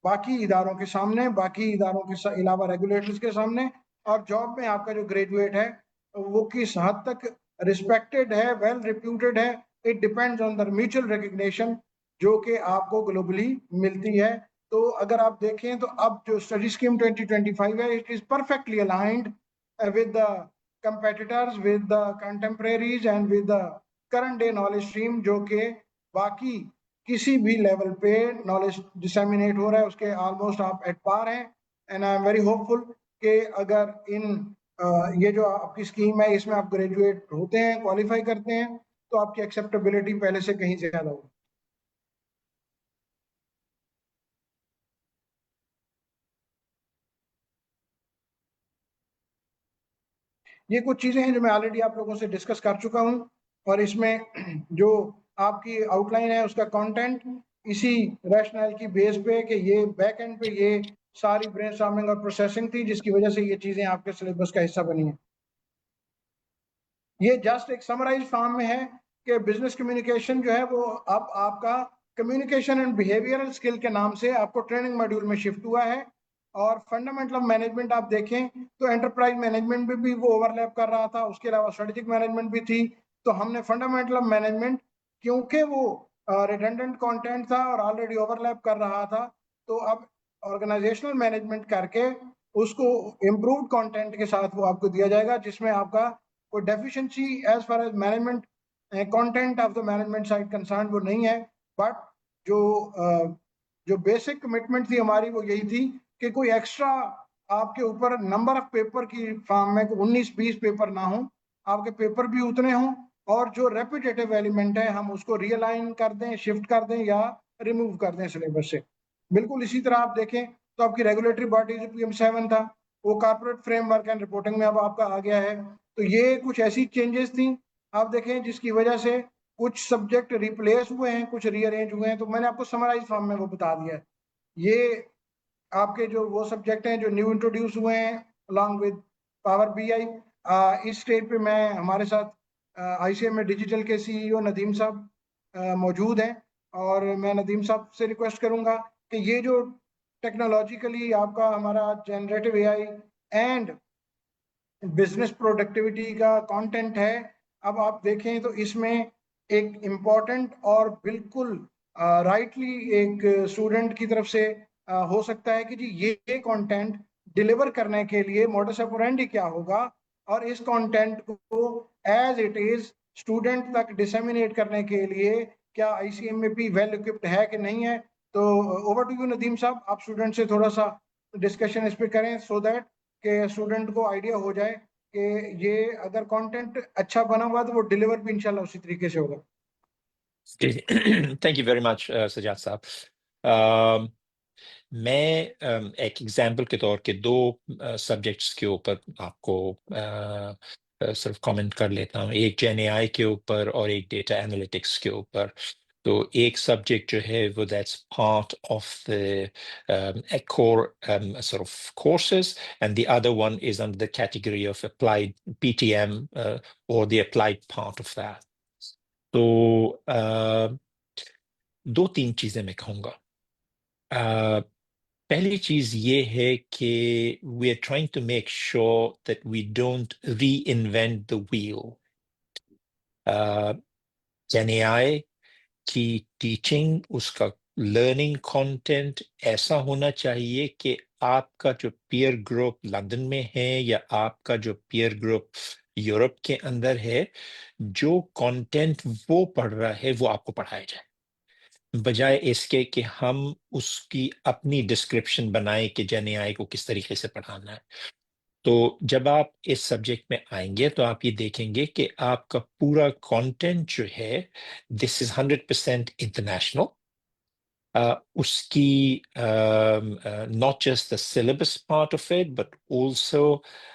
D: बाकी इदारों के सामने, बाकी इदारों के अलावा रेगुलेटर्स के सामने, और जॉब में आपका जो ग्रेजुएट है वो किस हद तक रिस्पेक्टेड है, वेल रिप्यूटेड है। It depends on the mutual recognition जो कि आपको ग्लोबली मिलती है। तो अगर आप देखें तो अब जो स्टडी स्कीम 2025 है it is perfectly aligned with the competitors, with the contemporaries and with the current day knowledge stream जो कि बाकी किसी भी लेवल पे नॉलेज डिसेमिनेट हो रहा है उसके ऑलमोस्ट आप एट पार हैं। And I am very hopeful कि अगर इन ये जो आपकी स्कीम है इसमें आप ग्रेजुएट होते हैं, क्वालिफाई करते हैं, तो आपकी एक्सेप्टेबिलिटी पहले से कहीं ज्यादा होगी। ये कुछ चीजें हैं जो मैं ऑलरेडी आप लोगों से डिस्कस कर चुका हूं, और इसमें जो आपकी आउटलाइन है उसका कंटेंट इसी रैशनल की बेस पे कि ये बैक एंड पे ये सारी ब्रेनस्टॉर्मिंग और प्रोसेसिंग थी जिसकी वजह से ये चीजें आपके सिलेबस का हिस्सा बनी है। ये जस्ट एक समराइज फॉर्म में है कि बिजनेस कम्युनिकेशन जो है वो अब आपका कम्युनिकेशन एंड बिहेवियरल स्किल के नाम से आपको ट्रेनिंग मॉड्यूल में शिफ्ट हुआ है। और फंडामेंटल ऑफ मैनेजमेंट आप देखें तो एंटरप्राइज मैनेजमेंट में भी वो ओवरलैप कर रहा था, उसके अलावा स्ट्रेटेजिक मैनेजमेंट भी थी। तो हमने फंडामेंटल ऑफ मैनेजमेंट, क्योंकि वो रिडंडेंट कंटेंट था और ऑलरेडी ओवरलैप कर रहा था, तो अब ऑर्गेनाइजेशनल मैनेजमेंट करके उसको इम्प्रूव्ड कंटेंट के साथ वो आपको दिया जाएगा, जिसमें आपका कोई deficiency as far as management content of the management side concern वो नहीं है। बट जो जो बेसिक कमिटमेंट थी हमारी वो यही थी कि कोई एक्स्ट्रा आपके ऊपर नंबर ऑफ पेपर की फॉर्म में 19-20 पेपर ना हो, आपके पेपर भी उतने हों, और जो रेपिटेटिव एलिमेंट है हम उसको रियलाइन कर दें, शिफ्ट कर दें या रिमूव कर दें सिलेबस से। बिल्कुल इसी तरह आप देखें तो आपकी रेगुलेटरी बॉडी जो PM7 था वो कॉर्पोरेट फ्रेमवर्क एंड रिपोर्टिंग में अब आपका आ गया है। तो ये कुछ ऐसी चेंजेस थी आप देखें जिसकी वजह से कुछ सब्जेक्ट रिप्लेस हुए हैं, कुछ रीअरेंज हुए हैं। तो मैंने आपको समराइज फॉर्म में वो बता दिया है। ये आपके जो वो सब्जेक्ट हैं जो न्यू इंट्रोड्यूस हुए हैं अलॉन्ग विद पावर BI। इस स्टेज पे मैं हमारे साथ ICM में डिजिटल के CEO नदीम साहब मौजूद हैं, और मैं नदीम साहब से रिक्वेस्ट करूंगा कि ये जो टेक्नोलॉजिकली आपका हमारा generative AI and business productivity का कंटेंट है, अब आप देखें तो इसमें एक इम्पॉर्टेंट और बिल्कुल राइटली एक स्टूडेंट की तरफ से हो सकता है कि जी ये कंटेंट डिलीवर करने के लिए मोडस ऑपरेंडी क्या होगा, और इस कंटेंट को एज इट इज स्टूडेंट तक डिसेमिनेट करने के लिए क्या ICMAP वेल इक्विप्ड है कि नहीं है। तो ओवर टू यू नदीम साहब, आप स्टूडेंट से थोड़ा सा डिस्कशन इस पे करें सो दैट कि स्टूडेंट को आइडिया हो जाए कि ये अगर कंटेंट अच्छा बना हुआ तो वो डिलीवर भी इंशाल्लाह उसी तरीके से होगा।
B: Thank you very much Sajjad sahab. मैं एक एग्जाम्पल के तौर के दो सब्जेक्ट्स के ऊपर आपको सिर्फ कमेंट कर लेता हूँ, एक जेन AI के ऊपर और एक डेटा एनालिटिक्स के ऊपर। तो एक सब्जेक्ट जो है वो that's part of the core sort of courses, and the other one is under the category of applied PTM or the applied part of that. तो दो तीन चीजें मैं कहूँगा। पहली चीज ये है कि we are trying to make sure that we don't re invent the wheel. Gen AI की टीचिंग, उसका लर्निंग कंटेंट ऐसा होना चाहिए कि आपका जो पीयर ग्रुप लंदन में है या आपका जो पीयर ग्रुप यूरोप के अंदर है, जो कंटेंट वो पढ़ रहा है वो आपको पढ़ाया जाए, बजाय इसके कि हम उसकी अपनी डिस्क्रिप्शन बनाए कि जेन AI को किस तरीके से पढ़ाना है। तो जब आप इस सब्जेक्ट में आएंगे तो आप ये देखेंगे कि आपका पूरा कंटेंट जो है दिस इज 100% इंटरनेशनल। उसकी not just the syllabus part of it, but also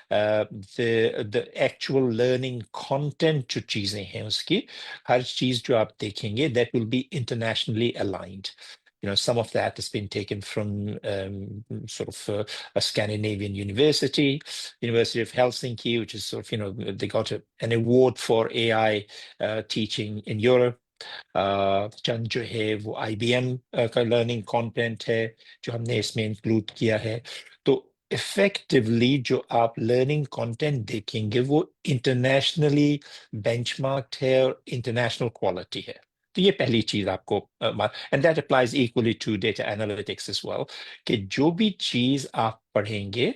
B: the actual learning content जो चीजें हैं उसकी हर चीज जो आप देखेंगे that will be internationally aligned. You know, some of that has been taken from sort of a Scandinavian university, University of Helsinki, which is sort of, you know, they got an award for AI teaching in Europe. चंद जो है वो IBM का लर्निंग कंटेंट है जो हमने इसमें इंक्लूड किया है। तो इफेक्टिवली जो आप लर्निंग कंटेंट देखेंगे वो इंटरनेशनली बेंचमार्क्ड है और इंटरनेशनल क्वालिटी है। तो ये पहली चीज आपको, and that applies equally to data analytics as well, कि जो भी चीज आप पढ़ेंगे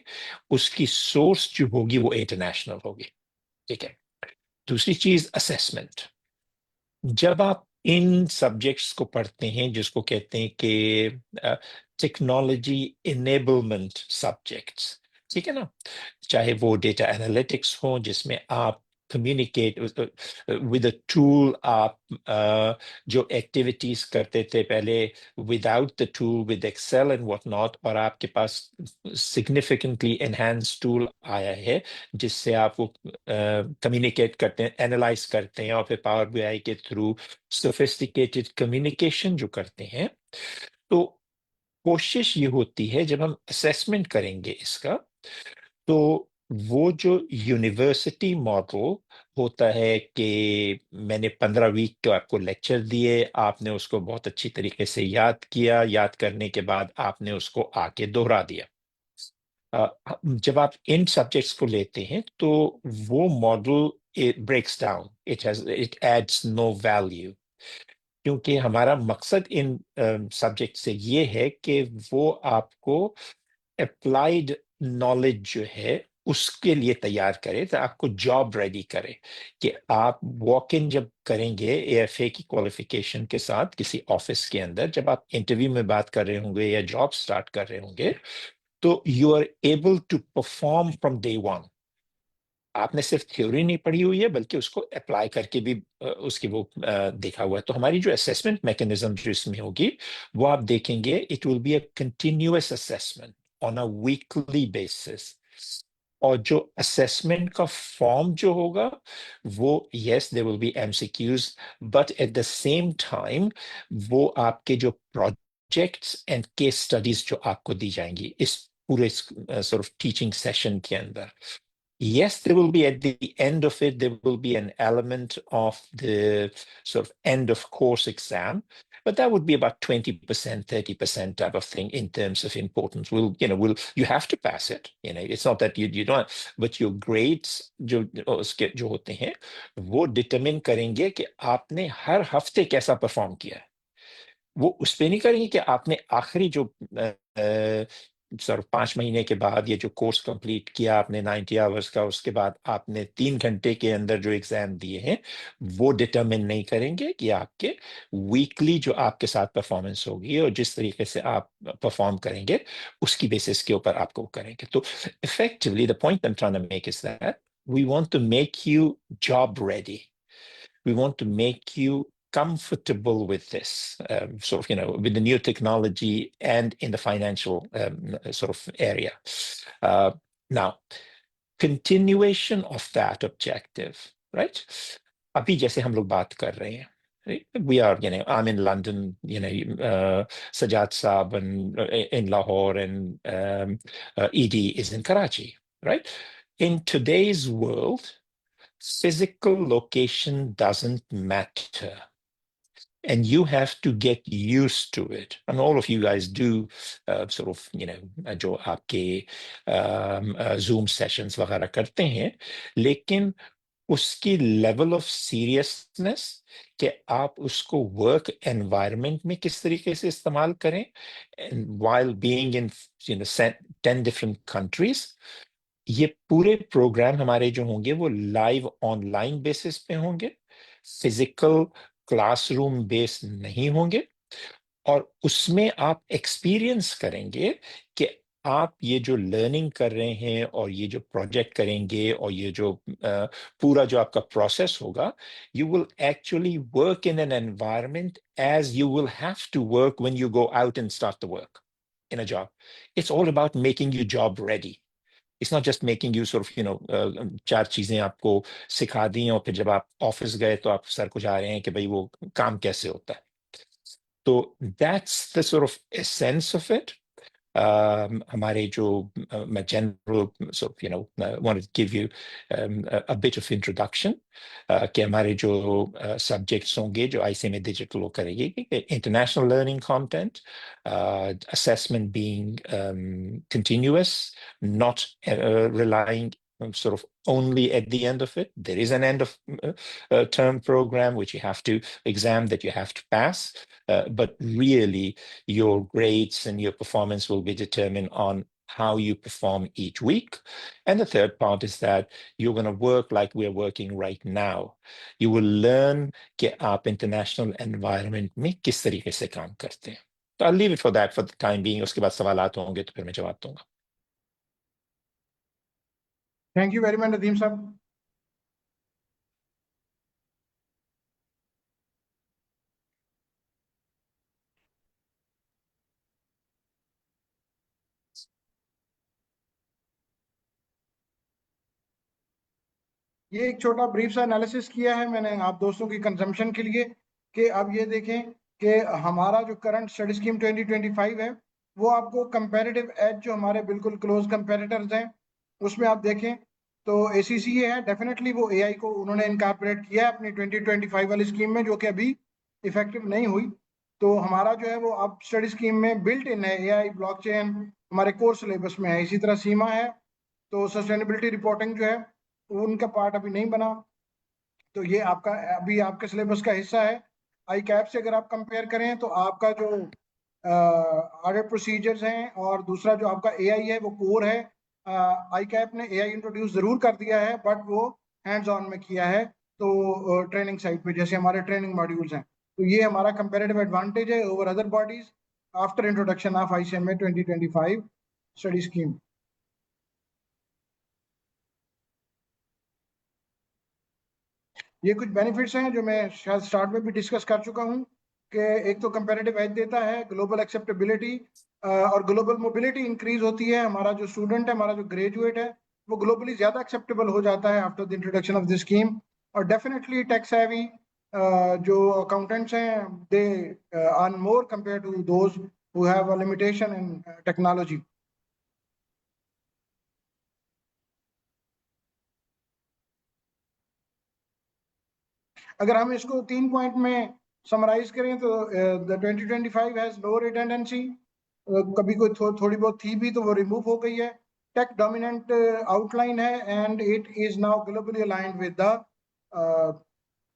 B: उसकी सोर्स जो होगी वो इंटरनेशनल होगी। ठीक है। दूसरी चीज असेसमेंट। जब आप इन सब्जेक्ट्स को पढ़ते हैं जिसको कहते हैं कि टेक्नोलॉजी इनेबलमेंट सब्जेक्ट्स, ठीक है ना, चाहे वो डेटा एनालिटिक्स हो जिसमें आप कम्युनिकेट विद अ टूल, आप जो एक्टिविटीज करते थे पहले without the tool with Excel and what not, और आपके पास सिग्निफिकेंटली एनहांस टूल आया है जिससे आप वो कम्युनिकेट करते हैं, एनालाइज करते हैं और फिर पावर बीआई के थ्रू सोफिस्टिकेटेड कम्युनिकेशन जो करते हैं। तो कोशिश ये होती है जब हम असेसमेंट करेंगे इसका, तो वो जो यूनिवर्सिटी मॉडल होता है कि मैंने 15 वीक के आपको लेक्चर दिए, आपने उसको बहुत अच्छी तरीके से याद किया, याद करने के बाद आपने उसको आके दोहरा दिया। जब आप इन सब्जेक्ट्स को लेते हैं तो वो model it breaks down, it adds no value, क्योंकि हमारा मकसद इन सब्जेक्ट से ये है कि वो आपको अप्लाइड नॉलेज जो है उसके लिए तैयार करे, तो आपको जॉब रेडी करे, कि आप वॉक इन जब करेंगे एएफए की क्वालिफिकेशन के साथ किसी ऑफिस के अंदर, जब आप इंटरव्यू में बात कर रहे होंगे या जॉब स्टार्ट कर रहे होंगे, तो you are able to perform from day one. आपने सिर्फ थ्योरी नहीं पढ़ी हुई है बल्कि उसको अप्लाई करके भी उसकी वो देखा हुआ है। तो हमारी जो असेसमेंट मैकेनिज्म जो इसमें होगी वो आप देखेंगे, it will be a continuous assessment on a weekly basis. और जो असेसमेंट का फॉर्म जो होगा वो, yes there will be MCQs, but at the same time वो आपके जो प्रोजेक्ट्स एंड केस स्टडीज जो आपको दी जाएंगी इस पूरे सॉर्ट ऑफ टीचिंग सेशन के अंदर, yes, there will be at the end of it, there will be an element of the sort of end of course exam, but that would be about 20%, 30% type of thing in terms of importance. You have to pass it. It's not that you don't, but your grades जो होते हैं वो determine करेंगे कि आपने हर हफ्ते कैसा परफॉर्म किया है। वो उस पे नहीं करेंगे कि आपने आखिरी जो सर 5 महीने के बाद ये जो कोर्स कंप्लीट किया आपने 90 आवर्स का, उसके बाद आपने 3 घंटे के अंदर जो एग्जाम दिए हैं वो डिटरमिन नहीं करेंगे कि आपके वीकली जो आपके साथ परफॉर्मेंस होगी और जिस तरीके से आप परफॉर्म करेंगे उसकी बेसिस के ऊपर आपको करेंगे। तो effectively the point I am trying to make is that we want to make you job ready, we want to make you comfortable with this with the new technology and in the financial sort of area. Now, continuation of that objective, right? अभी जैसे हम लोग बात कर रहे हैं, we are, I'm in London, Sajjad Saab in Lahore, and ED is in Karachi, right? In today's world, physical location doesn't matter, and you have to get used to it. And all of you guys do जो आपके Zoom sessions वगैरह करते हैं, लेकिन उसकी लेवल ऑफ सीरियसनेस कि आप उसको वर्क एनवायरनमेंट में किस तरीके से इस्तेमाल करें, while being in 10 different countries, ये पूरे प्रोग्राम हमारे जो होंगे वो लाइव ऑनलाइन बेसिस पे होंगे, फिजिकल क्लासरूम बेस्ड नहीं होंगे, और उसमें आप एक्सपीरियंस करेंगे कि आप ये जो लर्निंग कर रहे हैं और ये जो प्रोजेक्ट करेंगे और ये जो पूरा जो आपका प्रोसेस होगा, you will actually work in an environment as you will have to work when you go out and start the work in a job. It's all about making you job ready. It's not just making you sort of, 4 चीजें आपको सिखा दी और फिर जब आप ऑफिस गए तो आप सर को जा रहे हैं कि भाई वो काम कैसे होता है। तो that's the sort of essence of it. हमारे जो मैं general wanted to give you a bit of introduction कि हमारे जो subjects होंगे जो ICA में digital वो करेंगे, international learning content, assessment being continuous, not relying sort of only at the end of it. There is an end of term program which you have to exam, that you have to pass, but really your grades and your performance will be determined on how you perform each week. And the third part is that you're going to work like we're working right now. You will learn कि आप international environment में किस तरीके से काम करते हैं। तो I'll leave it for that for the time being. उसके बाद सवालात होंगे तो फिर मैं जवाब दूंगा।
D: Thank you very much Nadeem साहब। ये एक छोटा ब्रीफ सा एनालिसिस किया है मैंने आप दोस्तों की कंजम्पशन के लिए, कि अब ये देखें कि हमारा जो करंट स्टडी स्कीम 2025 है वो आपको कंपैरेटिव एज जो हमारे बिल्कुल क्लोज कंपेटिटर्स हैं उसमें आप देखें तो ACCA है, डेफिनेटली वो AI को उन्होंने इनकॉर्पोरेट किया है अपनी 2025 वाली स्कीम में, जो कि अभी इफेक्टिव नहीं हुई। तो हमारा जो है वो अब स्टडी स्कीम में बिल्ट इन है AI, ब्लॉकचेन हमारे कोर सिलेबस में है। इसी तरह सीमा है, तो सस्टेनेबिलिटी रिपोर्टिंग जो है उनका पार्ट अभी नहीं बना, तो ये आपका अभी आपके सिलेबस का हिस्सा है। आई कैप से अगर आप कंपेयर करें तो आपका जो ऑडिट प्रोसीजर्स हैं और दूसरा जो आपका AI है वो कोर है। आई कैप ने AI इंट्रोड्यूस जरूर कर दिया है बट वो हैंड्स ऑन में किया है, तो ट्रेनिंग साइट पे जैसे हमारे ट्रेनिंग मॉड्यूल्स हैं, तो ये हमारा कंपेरेटिव एडवांटेज है over other bodies after introduction of ICMA 2025 study scheme. ये कुछ बेनिफिट्स हैं जो मैं शायद स्टार्ट में भी डिस्कस कर चुका हूँ, कि एक तो कंपैरेटिव एज देता है, ग्लोबल एक्सेप्टेबिलिटी और ग्लोबल मोबिलिटी इंक्रीज होती है। हमारा जो स्टूडेंट है, हमारा जो ग्रेजुएट है, वो ग्लोबली ज्यादा एक्सेप्टेबल हो जाता है after the introduction of this scheme. और डेफिनेटली टैक्स हैवी जो अकाउंटेंट्स हैं they earn more compare to those who have a limitation in technology. अगर हम इसको 3 पॉइंट में समराइज करें तो द 2025 हैज लो रिडंडेंसी, कभी कोई थोड़ी बहुत थी भी तो वो रिमूव हो गई है। टेक डोमिनेंट आउटलाइन है and it is now globally aligned with the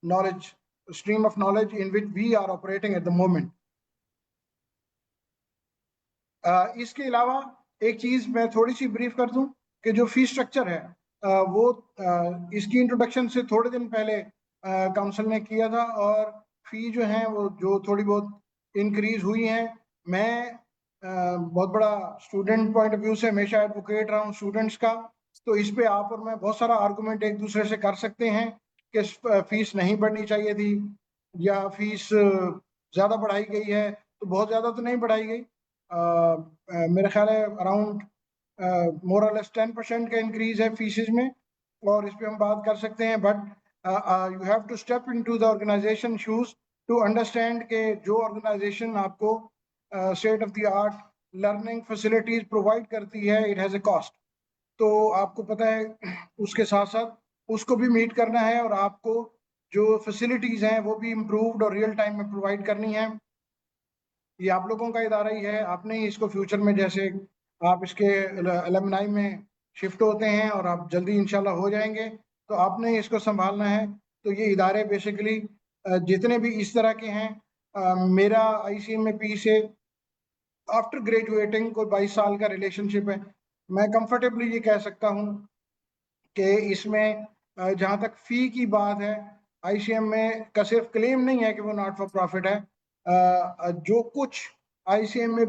D: knowledge stream of knowledge in which we are operating at the moment. इसके अलावा एक चीज मैं थोड़ी सी ब्रीफ कर दूं कि जो फी स्ट्रक्चर है वो इसकी इंट्रोडक्शन से थोड़े दिन पहले काउंसिल ने किया था, और फी जो है वो जो थोड़ी बहुत इंक्रीज हुई है। मैं बहुत बड़ा स्टूडेंट पॉइंट ऑफ व्यू से हमेशा एडवोकेट रहा हूँ स्टूडेंट्स का, तो इस पे आप और मैं बहुत सारा आर्गूमेंट एक दूसरे से कर सकते हैं कि फीस नहीं बढ़नी चाहिए थी या फीस ज़्यादा बढ़ाई गई है। तो बहुत ज़्यादा तो नहीं बढ़ाई गई, मेरा ख्याल है अराउंड मोर और लेस 10% का इंक्रीज है फीसिस में, और इस पे हम बात कर सकते हैं। But you have to step into the organisation shoes to understand के जो ऑर्गेनाइजेशन आपको state of the art learning facilities provide करती है, इट हैज़ ए कॉस्ट। तो आपको पता है उसके साथ साथ उसको भी मीट करना है, और आपको जो फैसिलिटीज हैं वो भी इम्प्रूव्ड और रियल टाइम में प्रोवाइड करनी है। ये आप लोगों का इदारा ही है, आपने ही इसको फ्यूचर में, जैसे आप इसके एलुमनाई में शिफ्ट होते हैं और आप जल्दी इंशाल्लाह हो जाएंगे, तो आपने ही इसको संभालना है। तो ये इदारे बेसिकली जितने भी इस तरह के हैं, मेरा ICMA से आफ्टर ग्रेजुएटिंग कोई 22 साल का रिलेशनशिप है। मैं कंफर्टेबली ये कह सकता हूँ कि इसमें जहाँ तक फ़ी की बात है, ICMA का सिर्फ क्लेम नहीं है कि वो नॉट फॉर प्रॉफिट है। जो कुछ ICMA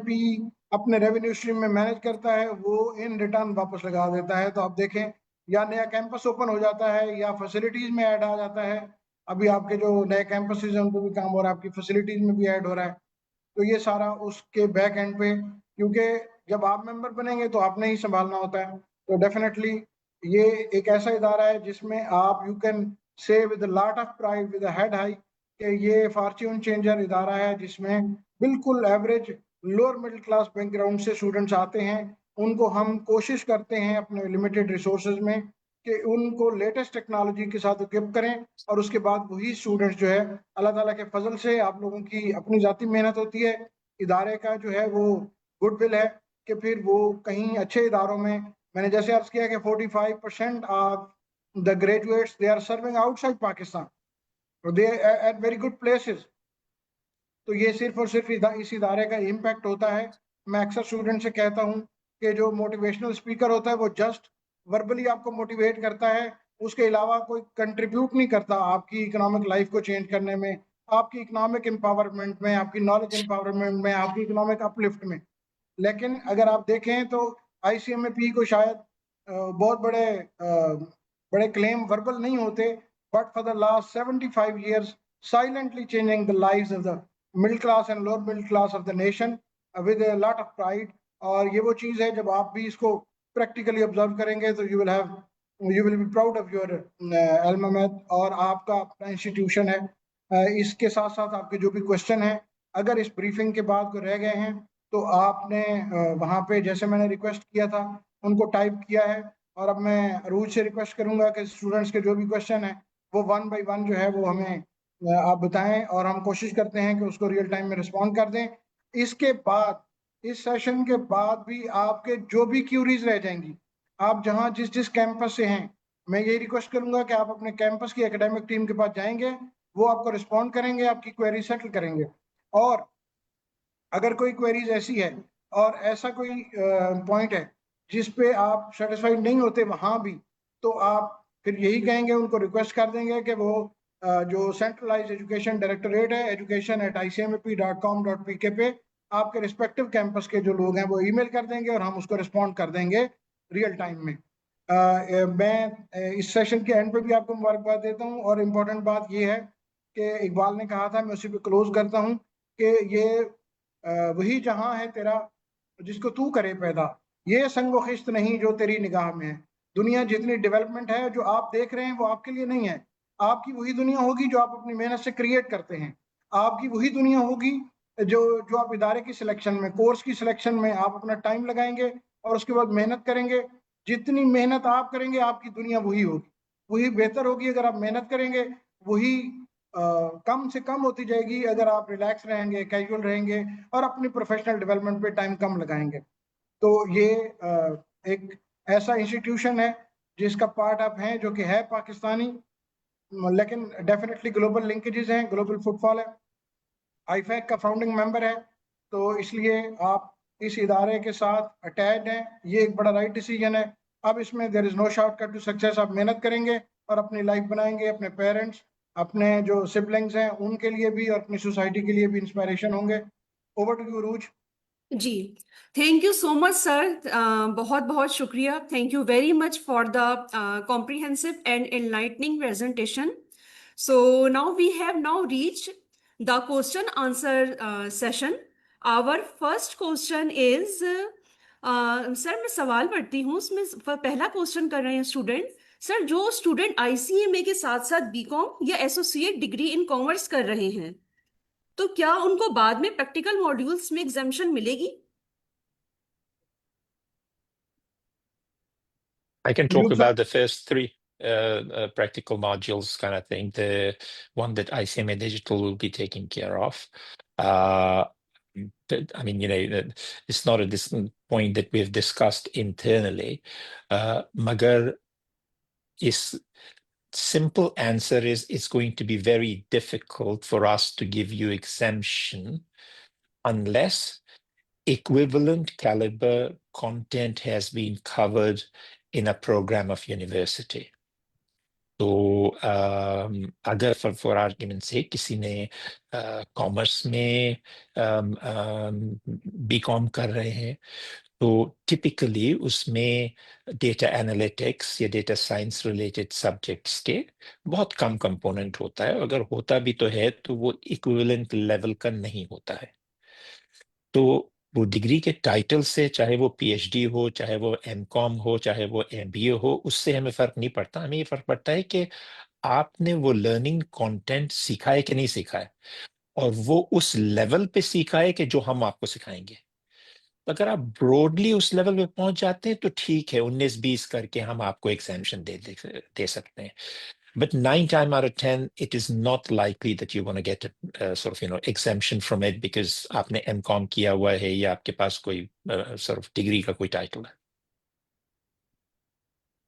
D: अपने रेवेन्यू स्ट्रीम में मैनेज करता है वो इन रिटर्न वापस लगा देता है। तो आप देखें, या नया कैंपस ओपन हो जाता है या फैसिलिटीज में ऐड आ जाता है। अभी आपके जो नए कैंपस हैं उनको भी काम हो रहा है, आपकी फैसिलिटीज में भी ऐड हो रहा है। तो ये सारा उसके बैक एंड पे, क्योंकि जब आप मेंबर बनेंगे तो आपने ही संभालना होता है। तो डेफिनेटली ये एक ऐसा इदारा है जिसमें आप you can say with lot of pride with head high कि ये फॉर्च्यून चेंजर इदारा है, जिसमें बिल्कुल average lower middle class background से स्टूडेंट्स आते हैं। उनको हम कोशिश करते हैं अपने लिमिटेड रिसोर्सेज में कि उनको लेटेस्ट टेक्नोलॉजी के साथ इक्विप करें, और उसके बाद वही स्टूडेंट्स जो है, अल्लाह ताला के फजल से, आप लोगों की अपनी जाती मेहनत होती है, इदारे का जो है वो गुडविल है कि फिर वो कहीं अच्छे इदारों में, मैंने जैसे अर्ज किया कि 45% of the graduates they are serving outside Pakistan, they at very good places. तो ये सिर्फ और सिर्फ इस इदारे का इम्पैक्ट होता है। मैं अक्सर स्टूडेंट से कहता हूँ कि जो मोटिवेशनल स्पीकर होता है वो जस्ट वर्बली आपको मोटिवेट करता है, उसके अलावा कोई कंट्रीब्यूट नहीं करता आपकी इकोनॉमिक लाइफ को चेंज करने में, आपकी इकोनॉमिक एम्पावरमेंट में, आपकी नॉलेज एम्पावरमेंट में, आपकी इकोनॉमिक अपलिफ्ट में। लेकिन अगर आप देखें तो ICMA को शायद बहुत बड़े क्लेम वर्बल नहीं होते, but for the last 75 years silently changing the lives of the middle class and lower middle class of the nation with a lot of pride. और ये वो चीज़ है, जब आप भी इसको प्रैक्टिकली ऑब्जर्व करेंगे तो you will be proud of your alma mater, और आपका अपना इंस्टीट्यूशन है। इसके साथ साथ आपके जो भी क्वेश्चन हैं, अगर इस ब्रीफिंग के बाद को रह गए हैं तो आपने वहाँ पे, जैसे मैंने रिक्वेस्ट किया था, उनको टाइप किया है। और अब मैं अरूज से रिक्वेस्ट करूंगा कि स्टूडेंट्स के जो भी क्वेश्चन है वो 1 by 1 जो है वो हमें आप बताएं, और हम कोशिश करते हैं कि उसको रियल टाइम में रिस्पॉन्ड कर दें। इसके बाद, इस सेशन के बाद भी आपके जो भी क्यूरीज रह जाएंगी, आप जहां जिस कैंपस से हैं, मैं यही रिक्वेस्ट करूंगा कि आप अपने कैंपस की एकेडमिक टीम के पास जाएंगे, वो आपको रिस्पॉन्ड करेंगे, आपकी क्वेरी सेटल करेंगे। और अगर कोई क्वेरीज ऐसी है और ऐसा कोई पॉइंट है जिस पे आप सेटिस्फाइड नहीं होते वहां भी, तो आप फिर यही कहेंगे, उनको रिक्वेस्ट कर देंगे कि वो जो सेंट्रलाइज एजुकेशन डायरेक्टोरेट है, education@icmap.com.pk पे आपके रिस्पेक्टिव कैंपस के जो लोग हैं वो ईमेल कर देंगे और हम उसको रिस्पॉन्ड कर देंगे रियल टाइम में। मैं इस सेशन के एंड पे भी आपको मुबारकबाद देता हूँ, और इम्पोर्टेंट बात ये है कि इकबाल ने कहा था, मैं उसी पे क्लोज करता हूँ कि ये वही जहां है तेरा जिसको तू करे पैदा, ये संगो खिश्त नहीं जो तेरी निगाह में है। दुनिया जितनी डेवलपमेंट है जो आप देख रहे हैं वो आपके लिए नहीं है, आपकी वही दुनिया होगी जो आप अपनी मेहनत से क्रिएट करते हैं। आपकी वही दुनिया होगी जो आप इदारे की सिलेक्शन में, कोर्स की सिलेक्शन में आप अपना टाइम लगाएंगे और उसके बाद मेहनत करेंगे। जितनी मेहनत आप करेंगे आपकी दुनिया वही होगी, वही बेहतर होगी अगर आप मेहनत करेंगे, वही कम से कम होती जाएगी अगर आप रिलैक्स रहेंगे, कैजुअल रहेंगे और अपनी प्रोफेशनल डेवलपमेंट पे टाइम कम लगाएंगे। तो ये एक ऐसा इंस्टीट्यूशन है जिसका पार्ट आप हैं, जो कि है पाकिस्तानी, लेकिन डेफिनेटली ग्लोबल लिंकेजेस हैं, ग्लोबल फुटफॉल है, आईफैक का फाउंडिंग मेंबर है, तो इसलिए आप इस इदारे के साथ अटैच हैं। ये एक बड़ा राइट डिसीजन है। अब इसमें there is no shortcut to success. आप मेहनत करेंगे और अपनी लाइफ बनाएंगे, अपने पेरेंट्स, अपने जो सिबलिंग्स हैं उनके लिए भी और अपनी सोसाइटी के लिए भी इंस्पिरेशन होंगे। Over to you Arooj.
C: जी, thank you so much sir, बहुत बहुत शुक्रिया। Thank you very much for the comprehensive and enlightening presentation. So now we have now reached the question answer session. Our first question is, sir मैं सवाल पढ़ती हूँ, उसमें पहला क्वेश्चन कर रहे हैं स्टूडेंट। सर, जो स्टूडेंट ICMA के साथ साथ BCom या एसोसिएट डिग्री इन कॉमर्स कर रहे हैं, तो क्या उनको बाद में प्रैक्टिकल मॉड्यूल्स में एग्जाम्शन मिलेगी?
B: I can talk
D: Ayub sir.
B: about the first three practical modules kind of thing. The one that ICMA Digital will be taking care of. I mean, it's not at this point that we've discussed internally. Magar is simple answer is it's going to be very difficult for us to give you exemption unless equivalent caliber content has been covered in a program of university. तो अगर फॉर आर्ग्यूमेंट से किसी ने कॉमर्स में BCom कर रहे हैं, तो टिपिकली उसमें डेटा एनालिटिक्स या डेटा साइंस रिलेटेड सब्जेक्ट्स के बहुत कम कंपोनेंट होता है। अगर होता भी तो है तो वो इक्विवेलेंट लेवल का नहीं होता है। तो वो डिग्री के टाइटल से, चाहे वो PhD हो, चाहे वो MCom हो, चाहे वो MBA हो, उससे हमें फर्क नहीं पड़ता। हमें ये फर्क पड़ता है कि आपने वो लर्निंग कंटेंट सीखा है कि नहीं सीखा है, और वो उस लेवल पे सीखा है कि जो हम आपको सिखाएंगे। अगर आप ब्रॉडली उस लेवल पे पहुंच जाते हैं तो ठीक है, 19-20 करके हम आपको एग्जाम्शन दे सकते हैं। But 9 times out of 10, it is not likely that you're going to get a sort of, exemption from it because आपने MCom किया हुआ है या आपके पास कोई sort of डिग्री का कोई टाइटल है।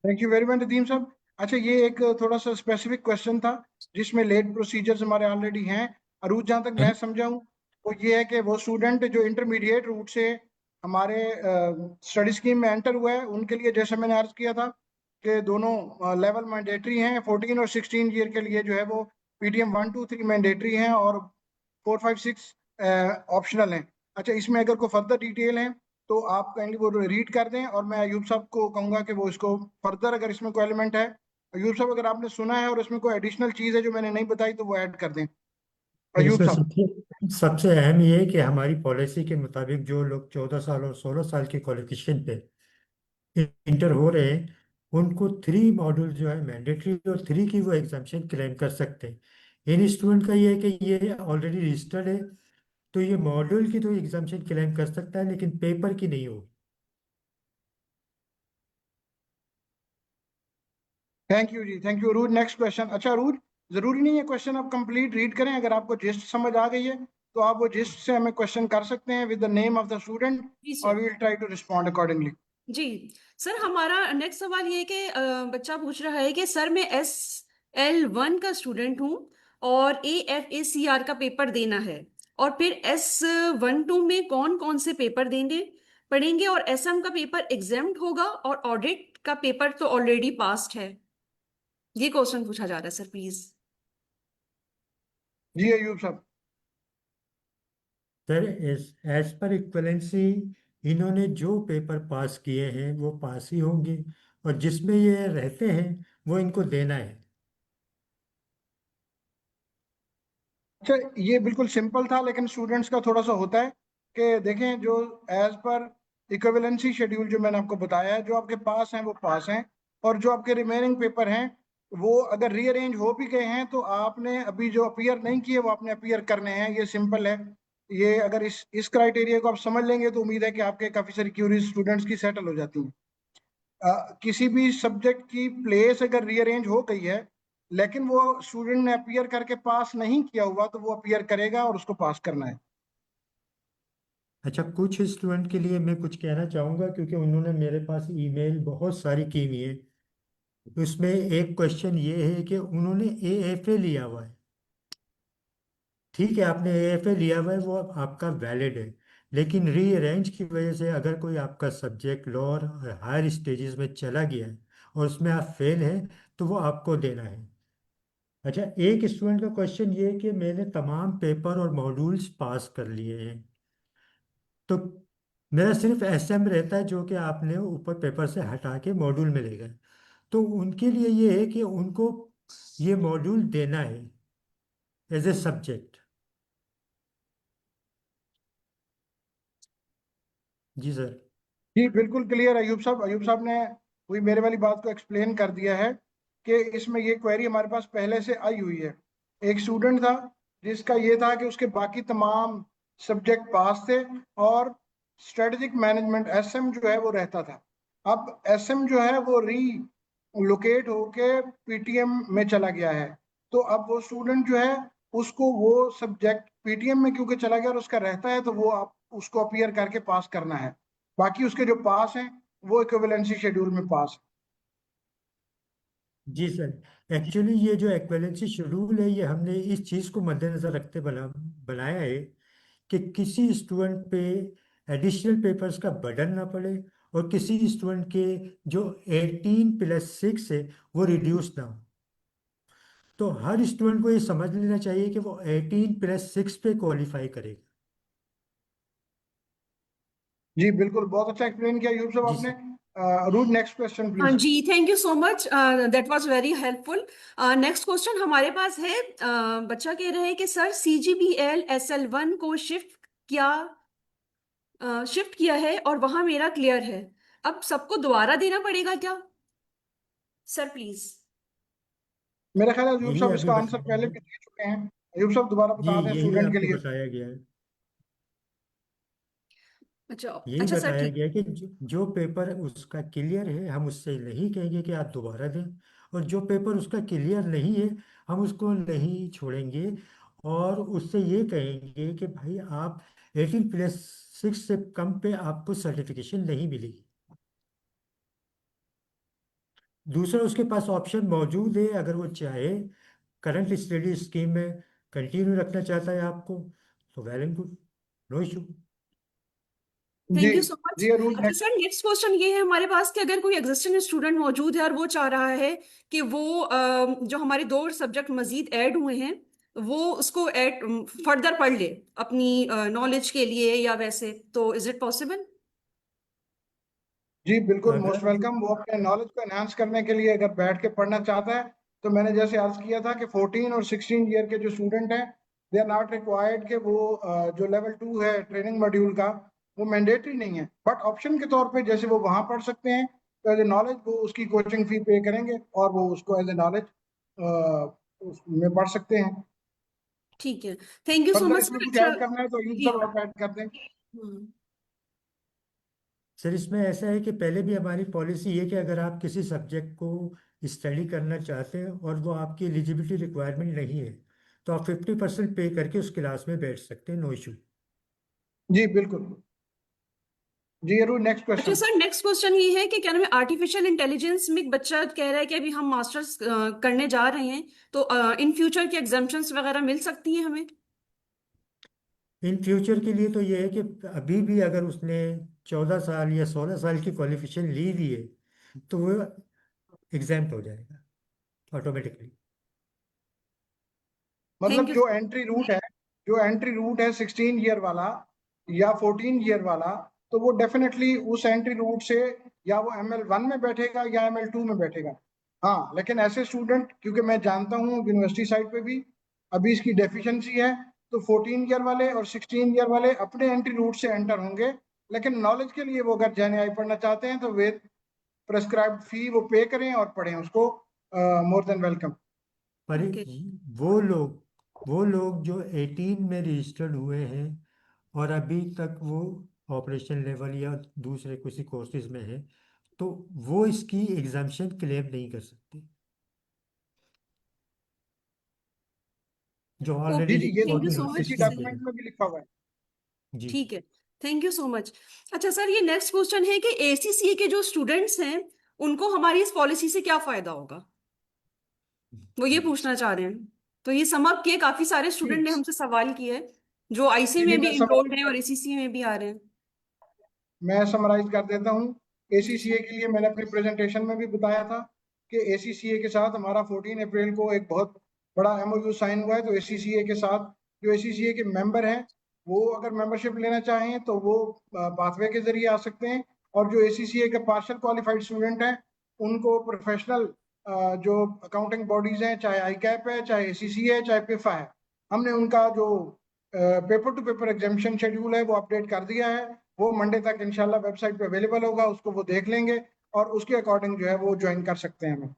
D: Thank you very much Nadeem साहब। अच्छा, ये एक थोड़ा सा स्पेसिफिक क्वेश्चन था जिसमें लेट प्रोसीजर्स हमारे ऑलरेडी हैं। अरूज, जहाँ तक मैं समझाऊं वो ये है कि वो स्टूडेंट जो इंटरमीडिएट रूट से हमारे स्टडी स्कीम में एंटर हुआ है, उनके लिए जैसे मैंने अर्ज किया था कि दोनों लेवल मैंडेटरी हैं। 14 और 16 ईयर के लिए जो है वो PTM 1, 2, 3 मैंडेटरी हैं और 4, 5, 6 ऑप्शनल हैं। अच्छा, इसमें अगर कोई फर्दर डिटेल है तो आप काइंडली वो रीड कर दें, और मैं अयूब साहब को कहूँगा कि वो इसको फर्दर, अगर इसमें कोई एलिमेंट है, अयूब साहब अगर आपने सुना है और इसमें कोई एडिशनल चीज़ है जो मैंने नहीं बताई तो वो ऐड कर दें। अयूब
E: इसमें
D: साहब।
E: सबसे सबसे अहम ये है कि हमारी पॉलिसी के मुताबिक जो लोग 14 साल और 16 साल की क्वालिफिकेशन पे इंटर हो रहे हैं, उनको 3 मॉड्यूल जो है मैंडेटरी, और 3 की वो एग्जाम्पशन क्लेम कर सकते हैं। इन स्टूडेंट का ये है कि ये ऑलरेडी रजिस्टर्ड है, तो ये मॉड्यूल की तो एग्जाम्पशन क्लेम कर सकता है, लेकिन पेपर की नहीं होगी।
D: थैंक यू जी, thank you Arooj. Next question. अच्छा अरूज, जरूरी नहीं है क्वेश्चन आप कंप्लीट रीड करें, अगर आपको जिस्ट समझ आ गई है तो आप वो जिस्ट से हमें क्वेश्चन कर सकते हैं with the name of the student,
C: जी
D: और
C: सर।
D: We will try to respond accordingly.
C: जी सर, हमारा नेक्स्ट सवाल ये है कि बच्चा पूछ रहा है कि सर मैं SL1 का स्टूडेंट हूँ और AFACR का पेपर देना है, और फिर S12 में कौन कौन से पेपर देंगे पढ़ेंगे, और SM का पेपर एग्जाम्ड होगा और ऑडिट का पेपर तो ऑलरेडी पास्ड है। ये क्वेश्चन पूछा जा रहा है सर, प्लीज।
D: जी अयूब साहब।
E: सर, एज पर इक्वलेंसी इन्होंने जो पेपर पास किए हैं वो पास ही होंगे, और जिसमें ये रहते हैं वो इनको देना है।
D: अच्छा, ये बिल्कुल सिंपल था, लेकिन स्टूडेंट्स का थोड़ा सा होता है कि देखें, जो एज पर इक्विवेलेंसी शेड्यूल जो मैंने आपको बताया है, जो आपके पास हैं वो पास हैं, और जो आपके रिमेनिंग पेपर हैं वो अगर रीअरेंज हो भी गए हैं तो आपने अभी जो अपीयर नहीं किए वो आपने अपीयर करने हैं। ये सिंपल है। ये अगर इस क्राइटेरिया को आप समझ लेंगे तो उम्मीद है कि आपके काफ़ी सारी क्यूरीज स्टूडेंट्स की सेटल हो जाती हैं। किसी भी सब्जेक्ट की प्लेस अगर रीअरेंज हो गई है लेकिन वो स्टूडेंट ने अपीयर करके पास नहीं किया हुआ तो वो अपीयर करेगा और उसको पास करना है।
E: अच्छा, कुछ स्टूडेंट के लिए मैं कुछ कहना चाहूँगा, क्योंकि उन्होंने मेरे पास ईमेल बहुत सारी की हुई है। उसमें एक क्वेश्चन ये है कि उन्होंने AFA लिया हुआ है। ठीक है, आपने AFA लिया हुआ है, वो आपका वैलिड है, लेकिन रीअरेंज की वजह से अगर कोई आपका सब्जेक्ट लोअर और हायर स्टेजेस में चला गया है और उसमें आप फेल हैं, तो वो आपको देना है। अच्छा, एक स्टूडेंट का क्वेश्चन ये है कि मैंने तमाम पेपर और मॉड्यूल्स पास कर लिए हैं, तो मेरा सिर्फ SM रहता है जो कि आपने ऊपर पेपर से हटा के मॉड्यूल में ले गए। तो उनके लिए ये है कि उनको ये मॉड्यूल देना है एज ए सब्जेक्ट। जी सर।
D: जी बिल्कुल क्लियर अयूब साहब। अयूब साहब ने वही मेरे वाली बात को एक्सप्लेन कर दिया है कि इसमें ये क्वेरी हमारे पास पहले से आई हुई है। एक स्टूडेंट था जिसका ये था कि उसके बाकी तमाम सब्जेक्ट पास थे और स्ट्रेटेजिक मैनेजमेंट SM जो है वो रहता था। अब SM जो है वो री लोकेट होके PTM में चला गया है, तो अब वो स्टूडेंट जो है उसको वो सब्जेक्ट PTM में क्योंकि चला गया और उसका रहता है तो वो आप उसको अपीयर करके पास करना है। बाकी उसके जो पास हैं वो इक्विवेलेंसी शेड्यूल में पास
E: जी सर, एक्चुअली ये जो एक्वेलेंसी शेड्यूल है, ये हमने इस चीज़ को मद्देनज़र रखते बनाया है कि किसी स्टूडेंट पे एडिशनल पेपर्स का बर्डन ना पड़े, और किसी स्टूडेंट के जो 18+6 है वो रिड्यूस ना हो। तो हर स्टूडेंट को ये समझ लेना चाहिए कि वो 18+6 पे क्वालिफाई करेगा।
D: है। जी बिल्कुल, बहुत अच्छा एक्सप्लेन किया यूब साहब
E: जी
D: आपने।
E: सर।
D: रूड नेक्स्ट क्वेश्चन
C: हाँ
D: प्लीज।
C: जी, thank you so much, that was very helpful. Next question हमारे पास है। बच्चा कह रहे हैं कि सर CGPL SL1 को शिफ्ट किया है और वहां मेरा क्लियर है, अब सबको दोबारा देना पड़ेगा क्या सर, प्लीज।
D: मेरे ख्याल है अयूब
E: यही
D: साहब
E: अभी
D: इसका आंसर
E: बताया
D: पहले
E: गया।
D: भी दे चुके हैं। अयूब साहब दोबारा
E: जी,
D: बता दें
E: यही
D: स्टूडेंट के
E: आपको
D: लिए।
E: बताया गया है।
C: अच्छा।
E: यही
C: अच्छा सर,
E: बताया
C: ठीक।
E: गया कि जो पेपर उसका क्लियर है हम उससे नहीं कहेंगे कि आप दोबारा दें, और जो पेपर उसका क्लियर नहीं है हम उसको नहीं छोड़ेंगे, और उससे ये कहेंगे कि भाई आप 18+6 से कम पे आपको सर्टिफिकेशन नहीं मिलेगी। दूसरा, उसके पास ऑप्शन मौजूद है, अगर वो चाहे करंट स्टडी स्कीम में कंटिन्यू रखना चाहता है आपको, तो well and good, no issue.
D: जी
C: थैंक यू सो मच।
D: जी अरूज
C: अच्छा
D: नेक्स्ट।
C: सर, नेक्स्ट क्वेश्चन ये है हमारे पास कि अगर कोई एग्जिस्टिंग स्टूडेंट मौजूद है और वो चाह रहा है कि वो जो हमारे 2 सब्जेक्ट मजीद ऐड हुए हैं वो उसको ऐड फर्दर पढ़ ले अपनी नॉलेज के लिए या वैसे, तो इज इट पॉसिबल?
D: जी बिल्कुल, मोस्ट
E: अगर
D: वेलकम। वो अपने नॉलेज को एनहांस करने के लिए अगर बैठ के पढ़ना चाहता है, तो मैंने जैसे अर्ज किया था कि 14 और 16 ईयर के जो स्टूडेंट हैं, दे आर नॉट रिक्वायर्ड कि वो जो लेवल 2 है ट्रेनिंग मॉड्यूल का, वो मैंडेटरी नहीं है, बट ऑप्शन के तौर पे जैसे वो वहाँ पढ़ सकते हैं, तो एज ए नॉलेज वो उसकी कोचिंग फी पे करेंगे और वो उसको एज ए नॉलेज उसमें पढ़ सकते हैं।
C: ठीक है, thank you so
D: further
C: much
D: इसमें
C: सर।
D: कुछ
C: अच्छा,
D: ऐड करना है तो यूं
C: जी
D: सब आप ऐड कर दें।
C: हम्म,
E: सर इसमें ऐसा है कि पहले भी हमारी पॉलिसी है कि अगर आप किसी सब्जेक्ट को स्टडी करना चाहते हैं और वो आपकी एलिजिबिलिटी रिक्वायरमेंट नहीं है, तो आप 50% पे करके उस क्लास में बैठ सकते हैं, नो इशू।
D: जी बिल्कुल। जी अरू, नेक्स्ट
C: अच्छा
D: क्वेश्चन।
C: सर, नेक्स्ट क्वेश्चन ये है कि क्या नाम है, आर्टिफिशियल इंटेलिजेंस में एक बच्चा कह रहा है कि अभी हम मास्टर्स करने जा रहे हैं, तो इन फ्यूचर की एग्जाम्पशंस वगैरह मिल सकती हैं हमें?
E: इन फ्यूचर के लिए तो ये है कि अभी भी अगर उसने 14 साल या 16 साल की क्वालिफिकेशन ली हुई है तो वो एग्जाम्प्ट हो जाएगा ऑटोमेटिकली।
C: थैंक
D: मतलब
C: यू।
D: जो एंट्री रूट है 16 ईयर वाला या 14 ईयर वाला, तो वो डेफिनेटली उस एंट्री रूट से या वो ML1 में बैठेगा या ML2 में बैठेगा। हाँ, लेकिन ऐसे स्टूडेंट, क्योंकि मैं जानता हूँ यूनिवर्सिटी साइड पे भी अभी इसकी डेफिशिएंसी है, तो 14 ईयर वाले और 16 ईयर वाले अपने एंट्री रूट से एंटर होंगे, लेकिन नॉलेज के लिए वो अगर JNI पढ़ना चाहते हैं तो वे प्रेस्क्राइब्ड फी वो पे करें और पढ़ें उसको, मोर देन वेलकम।
E: पर
C: ओके।
E: वो लोग जो 18 में रजिस्टर्ड हुए हैं और अभी तक वो ऑपरेशन लेवल या दूसरे किसी कोर्सेज में है, तो वो इसकी एग्जाम्शन क्लेम नहीं कर सकते, जो
D: जी
E: ऑलरेडी
D: जी, ये तो
C: थैंक यू
E: 14
C: सो
E: और
C: मच
D: यूनिवर्सिटी
E: 16 के
D: डॉक्यूमेंट
E: हैं।
D: में भी लिखा हुआ है।
E: जी।
C: ठीक है, थैंक यू सो मच। अच्छा सर, ये नेक्स्ट क्वेश्चन है कि ACCA के जो स्टूडेंट्स हैं उनको हमारी इस पॉलिसी से क्या फायदा होगा, वो ये पूछना चाह रहे हैं। तो ये सम अप किए, काफी सारे स्टूडेंट ने हमसे सवाल किए जो IC
D: जी जी,
C: में भी इनरोल्ड हैं और ACCA में भी आ रहे हैं।
D: मैं समराइज कर देता हूँ। ACCA के लिए मैंने अपनी प्रेजेंटेशन में भी बताया था कि ACCA के साथ हमारा 14 अप्रैल को एक बहुत बड़ा MOU साइन हुआ है। तो ACCA के साथ जो ACCA के मेंबर हैं, वो अगर मेंबरशिप लेना चाहें तो वो पाथवे के जरिए आ सकते हैं, और जो ACCA के पार्शियल क्वालिफाइड स्टूडेंट हैं, उनको प्रोफेशनल जो अकाउंटिंग बॉडीज हैं, चाहे ICAP है, चाहे ACCA है, चाहे PIFA है, हमने उनका जो paper to paper examination schedule है वो अपडेट कर दिया है। वो मंडे तक इंशाल्लाह वेबसाइट पे अवेलेबल होगा, उसको वो देख लेंगे और उसके अकॉर्डिंग जो है वो ज्वाइन कर सकते हैं हमें।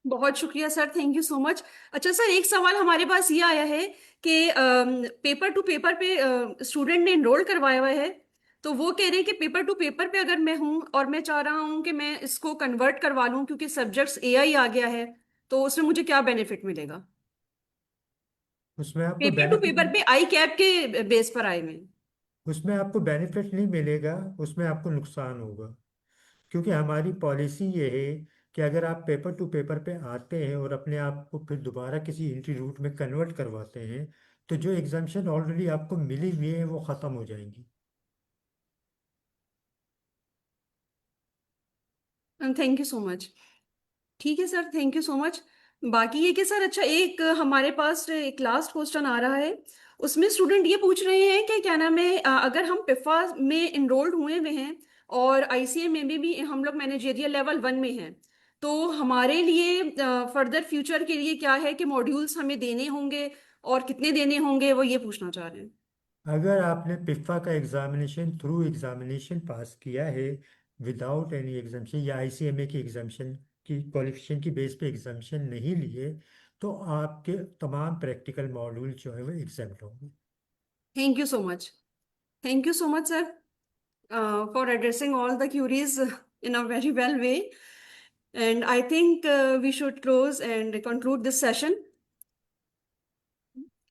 C: बहुत शुक्रिया sir, thank you so much. अच्छा सर, एक सवाल हमारे पास ये आया है कि पेपर टू पेपर पे स्टूडेंट ने एनरोल करवाया हुआ है, तो वो कह रहे हैं कि पेपर टू पेपर पे अगर मैं हूँ और मैं चाह रहा हूँ कि मैं इसको कन्वर्ट करवा लूँ क्योंकि सब्जेक्ट्स AI आ गया है, तो उसमें मुझे क्या बेनिफिट मिलेगा?
E: उसमें आपको
C: पेपर टू
E: बेनिफिट
C: पेपर पे ICAP के बेस पर आए में।
E: उसमें आपको बेनिफिट नहीं मिलेगा, उसमें आपको नुकसान होगा। क्योंकि हमारी पॉलिसी ये है कि अगर आप पेपर टू पेपर पे आते हैं और अपने आप को फिर दोबारा किसी एंट्री रूट में कन्वर्ट करवाते हैं, तो जो एग्जाम्शन ऑलरेडी आपको मिली हुई है वो ख़त्म हो जाएंगी।
C: Thank you so much. ठीक है sir, thank you so much. बाकी ये कि सर, अच्छा एक हमारे पास एक लास्ट क्वेश्चन आ रहा है। उसमें स्टूडेंट ये पूछ रहे हैं कि क्या नाम है, अगर हम पिफा में इनरोल्ड हुए हुए हैं और ICA में भी हम लोग मैनेजेरियल लेवल 1 में हैं, तो हमारे लिए फर्दर फ्यूचर के लिए क्या है कि मॉड्यूल्स हमें देने होंगे और कितने देने होंगे, वो ये पूछना चाह रहे हैं।
E: अगर आपने पिफा का एग्जामिनेशन थ्रू एग्जामिनेशन पास किया है विदाउट एनी एग्जाम्शन, या ICMA की एग्जाम्शन की क्वालिफिकेशन की बेस पे एग्जाम्शन नहीं लिए, तो आपके तमाम प्रैक्टिकल मॉड्यूल जो है वो एग्जाम्प्ट होंगे।
C: Thank you so much. Thank you so much sir for addressing all the queries in a very well way. And I think we should close and conclude this session.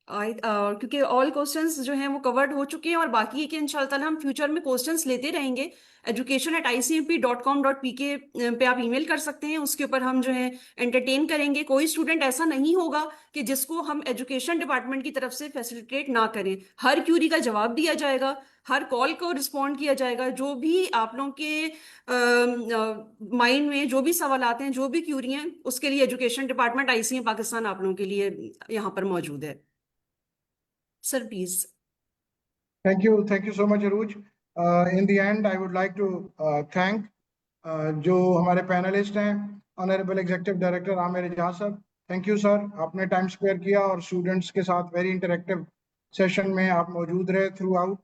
C: क्योंकि ऑल क्वेश्चंस जो हैं वो कवर्ड हो चुके हैं, और बाकी है कि इंशाल्लाह ताला हम फ्यूचर में क्वेश्चंस लेते रहेंगे। education@icmp.com.pk पे आप ईमेल कर सकते हैं, उसके ऊपर हम जो है एंटरटेन करेंगे। कोई स्टूडेंट ऐसा नहीं होगा कि जिसको हम एजुकेशन डिपार्टमेंट की तरफ से फैसिलिटेट ना करें। हर क्यूरी का जवाब दिया जाएगा, हर कॉल को रिस्पॉन्ड किया जाएगा। जो भी आप लोगों के माइंड में जो भी सवाल आते हैं, जो भी क्यूरी हैं, उसके लिए एजुकेशन डिपार्टमेंट ICM पाकिस्तान आप लोगों के लिए यहाँ पर मौजूद है। Sir please.
D: Thank you so much Arooj. In the end, I would like to thank जो हमारे पैनलिस्ट हैं, honourable executive director Aamir Ejaz sahab, thank you sir, आपने टाइम स्पेयर किया और स्टूडेंट्स के साथ वेरी इंटरेक्टिव सेशन में आप मौजूद रहे throughout.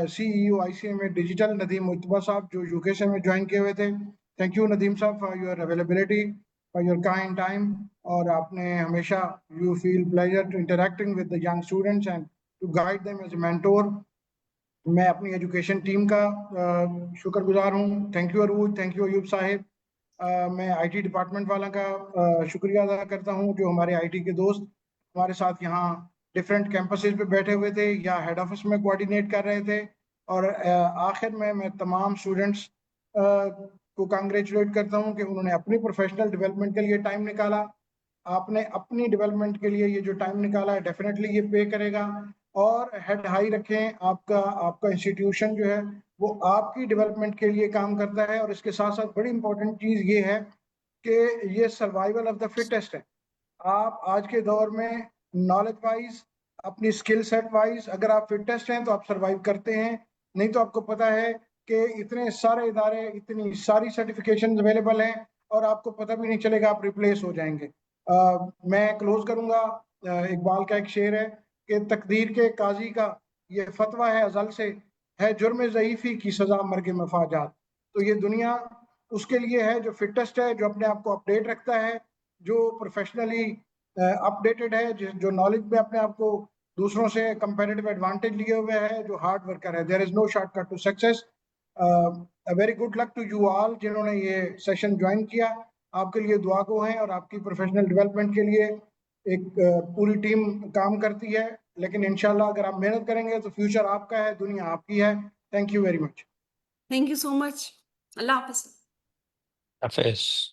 D: CEO ICMA digital Nadeem Mutba साहब जो UK से में ज्वाइन किए हुए थे, thank you Nadeem sahab for your availability, for your kind time, और आपने हमेशा you feel pleasure to interacting with the young students and to guide them as a mentor. मैं अपनी एजुकेशन टीम का शुक्रगुजार हूँ। Thank you Arooj, thank you Ayub sahib. मैं IT डिपार्टमेंट वाला का शुक्रिया अदा करता हूँ जो हमारे IT के दोस्त हमारे साथ यहाँ डिफरेंट कैंपसेस पे बैठे हुए थे या हेड ऑफिस में कोऑर्डिनेट कर रहे थे। और आखिर में मैं तमाम स्टूडेंट्स को कांग्रेचुलेट करता हूँ कि उन्होंने अपनी प्रोफेशनल डेवलपमेंट के लिए टाइम निकाला। आपने अपनी डेवलपमेंट के लिए ये जो टाइम निकाला है डेफिनेटली ये पे करेगा। और हेड हाई रखें, आपका इंस्टीट्यूशन जो है वो आपकी डेवलपमेंट के लिए काम करता है। और इसके साथ साथ बड़ी इंपॉर्टेंट चीज़ ये है कि ये सर्वाइवल ऑफ द फिटेस्ट है। आप आज के दौर में नॉलेज वाइज, अपनी स्किल सेट वाइज अगर आप फिटेस्ट हैं तो आप सर्वाइव करते हैं, नहीं तो आपको पता है कि इतने सारे इदारे, इतनी सारी सर्टिफिकेशन अवेलेबल हैं और आपको पता भी नहीं चलेगा, आप रिप्लेस हो जाएंगे। मैं क्लोज करूंगा, इकबाल का एक शेर है कि तकदीर के काजी का ये फतवा है अजल से, है जुर्म ज़ईफ़ी की सज़ा मर्ग मफाजात। तो ये दुनिया उसके लिए है जो फिटेस्ट है, जो अपने आप को अपडेट रखता है, जो प्रोफेशनली अपडेटेड है, जो नॉलेज में अपने आप को दूसरों से कंपेरेटिव एडवांटेज लिए हुए है, जो हार्ड वर्कर है। There is no shortcut to success. Very good luck to you all जिन्होंने ये सेशन ज्वाइन किया। आपके लिए दुआ गो हैं और आपकी प्रोफेशनल डेवलपमेंट के लिए एक पूरी टीम काम करती है। लेकिन इंशाल्लाह अगर आप मेहनत करेंगे तो फ्यूचर आपका है, दुनिया आपकी है। Thank you very much.
C: Thank you so much. Allah Hafiz.
B: Hafiz.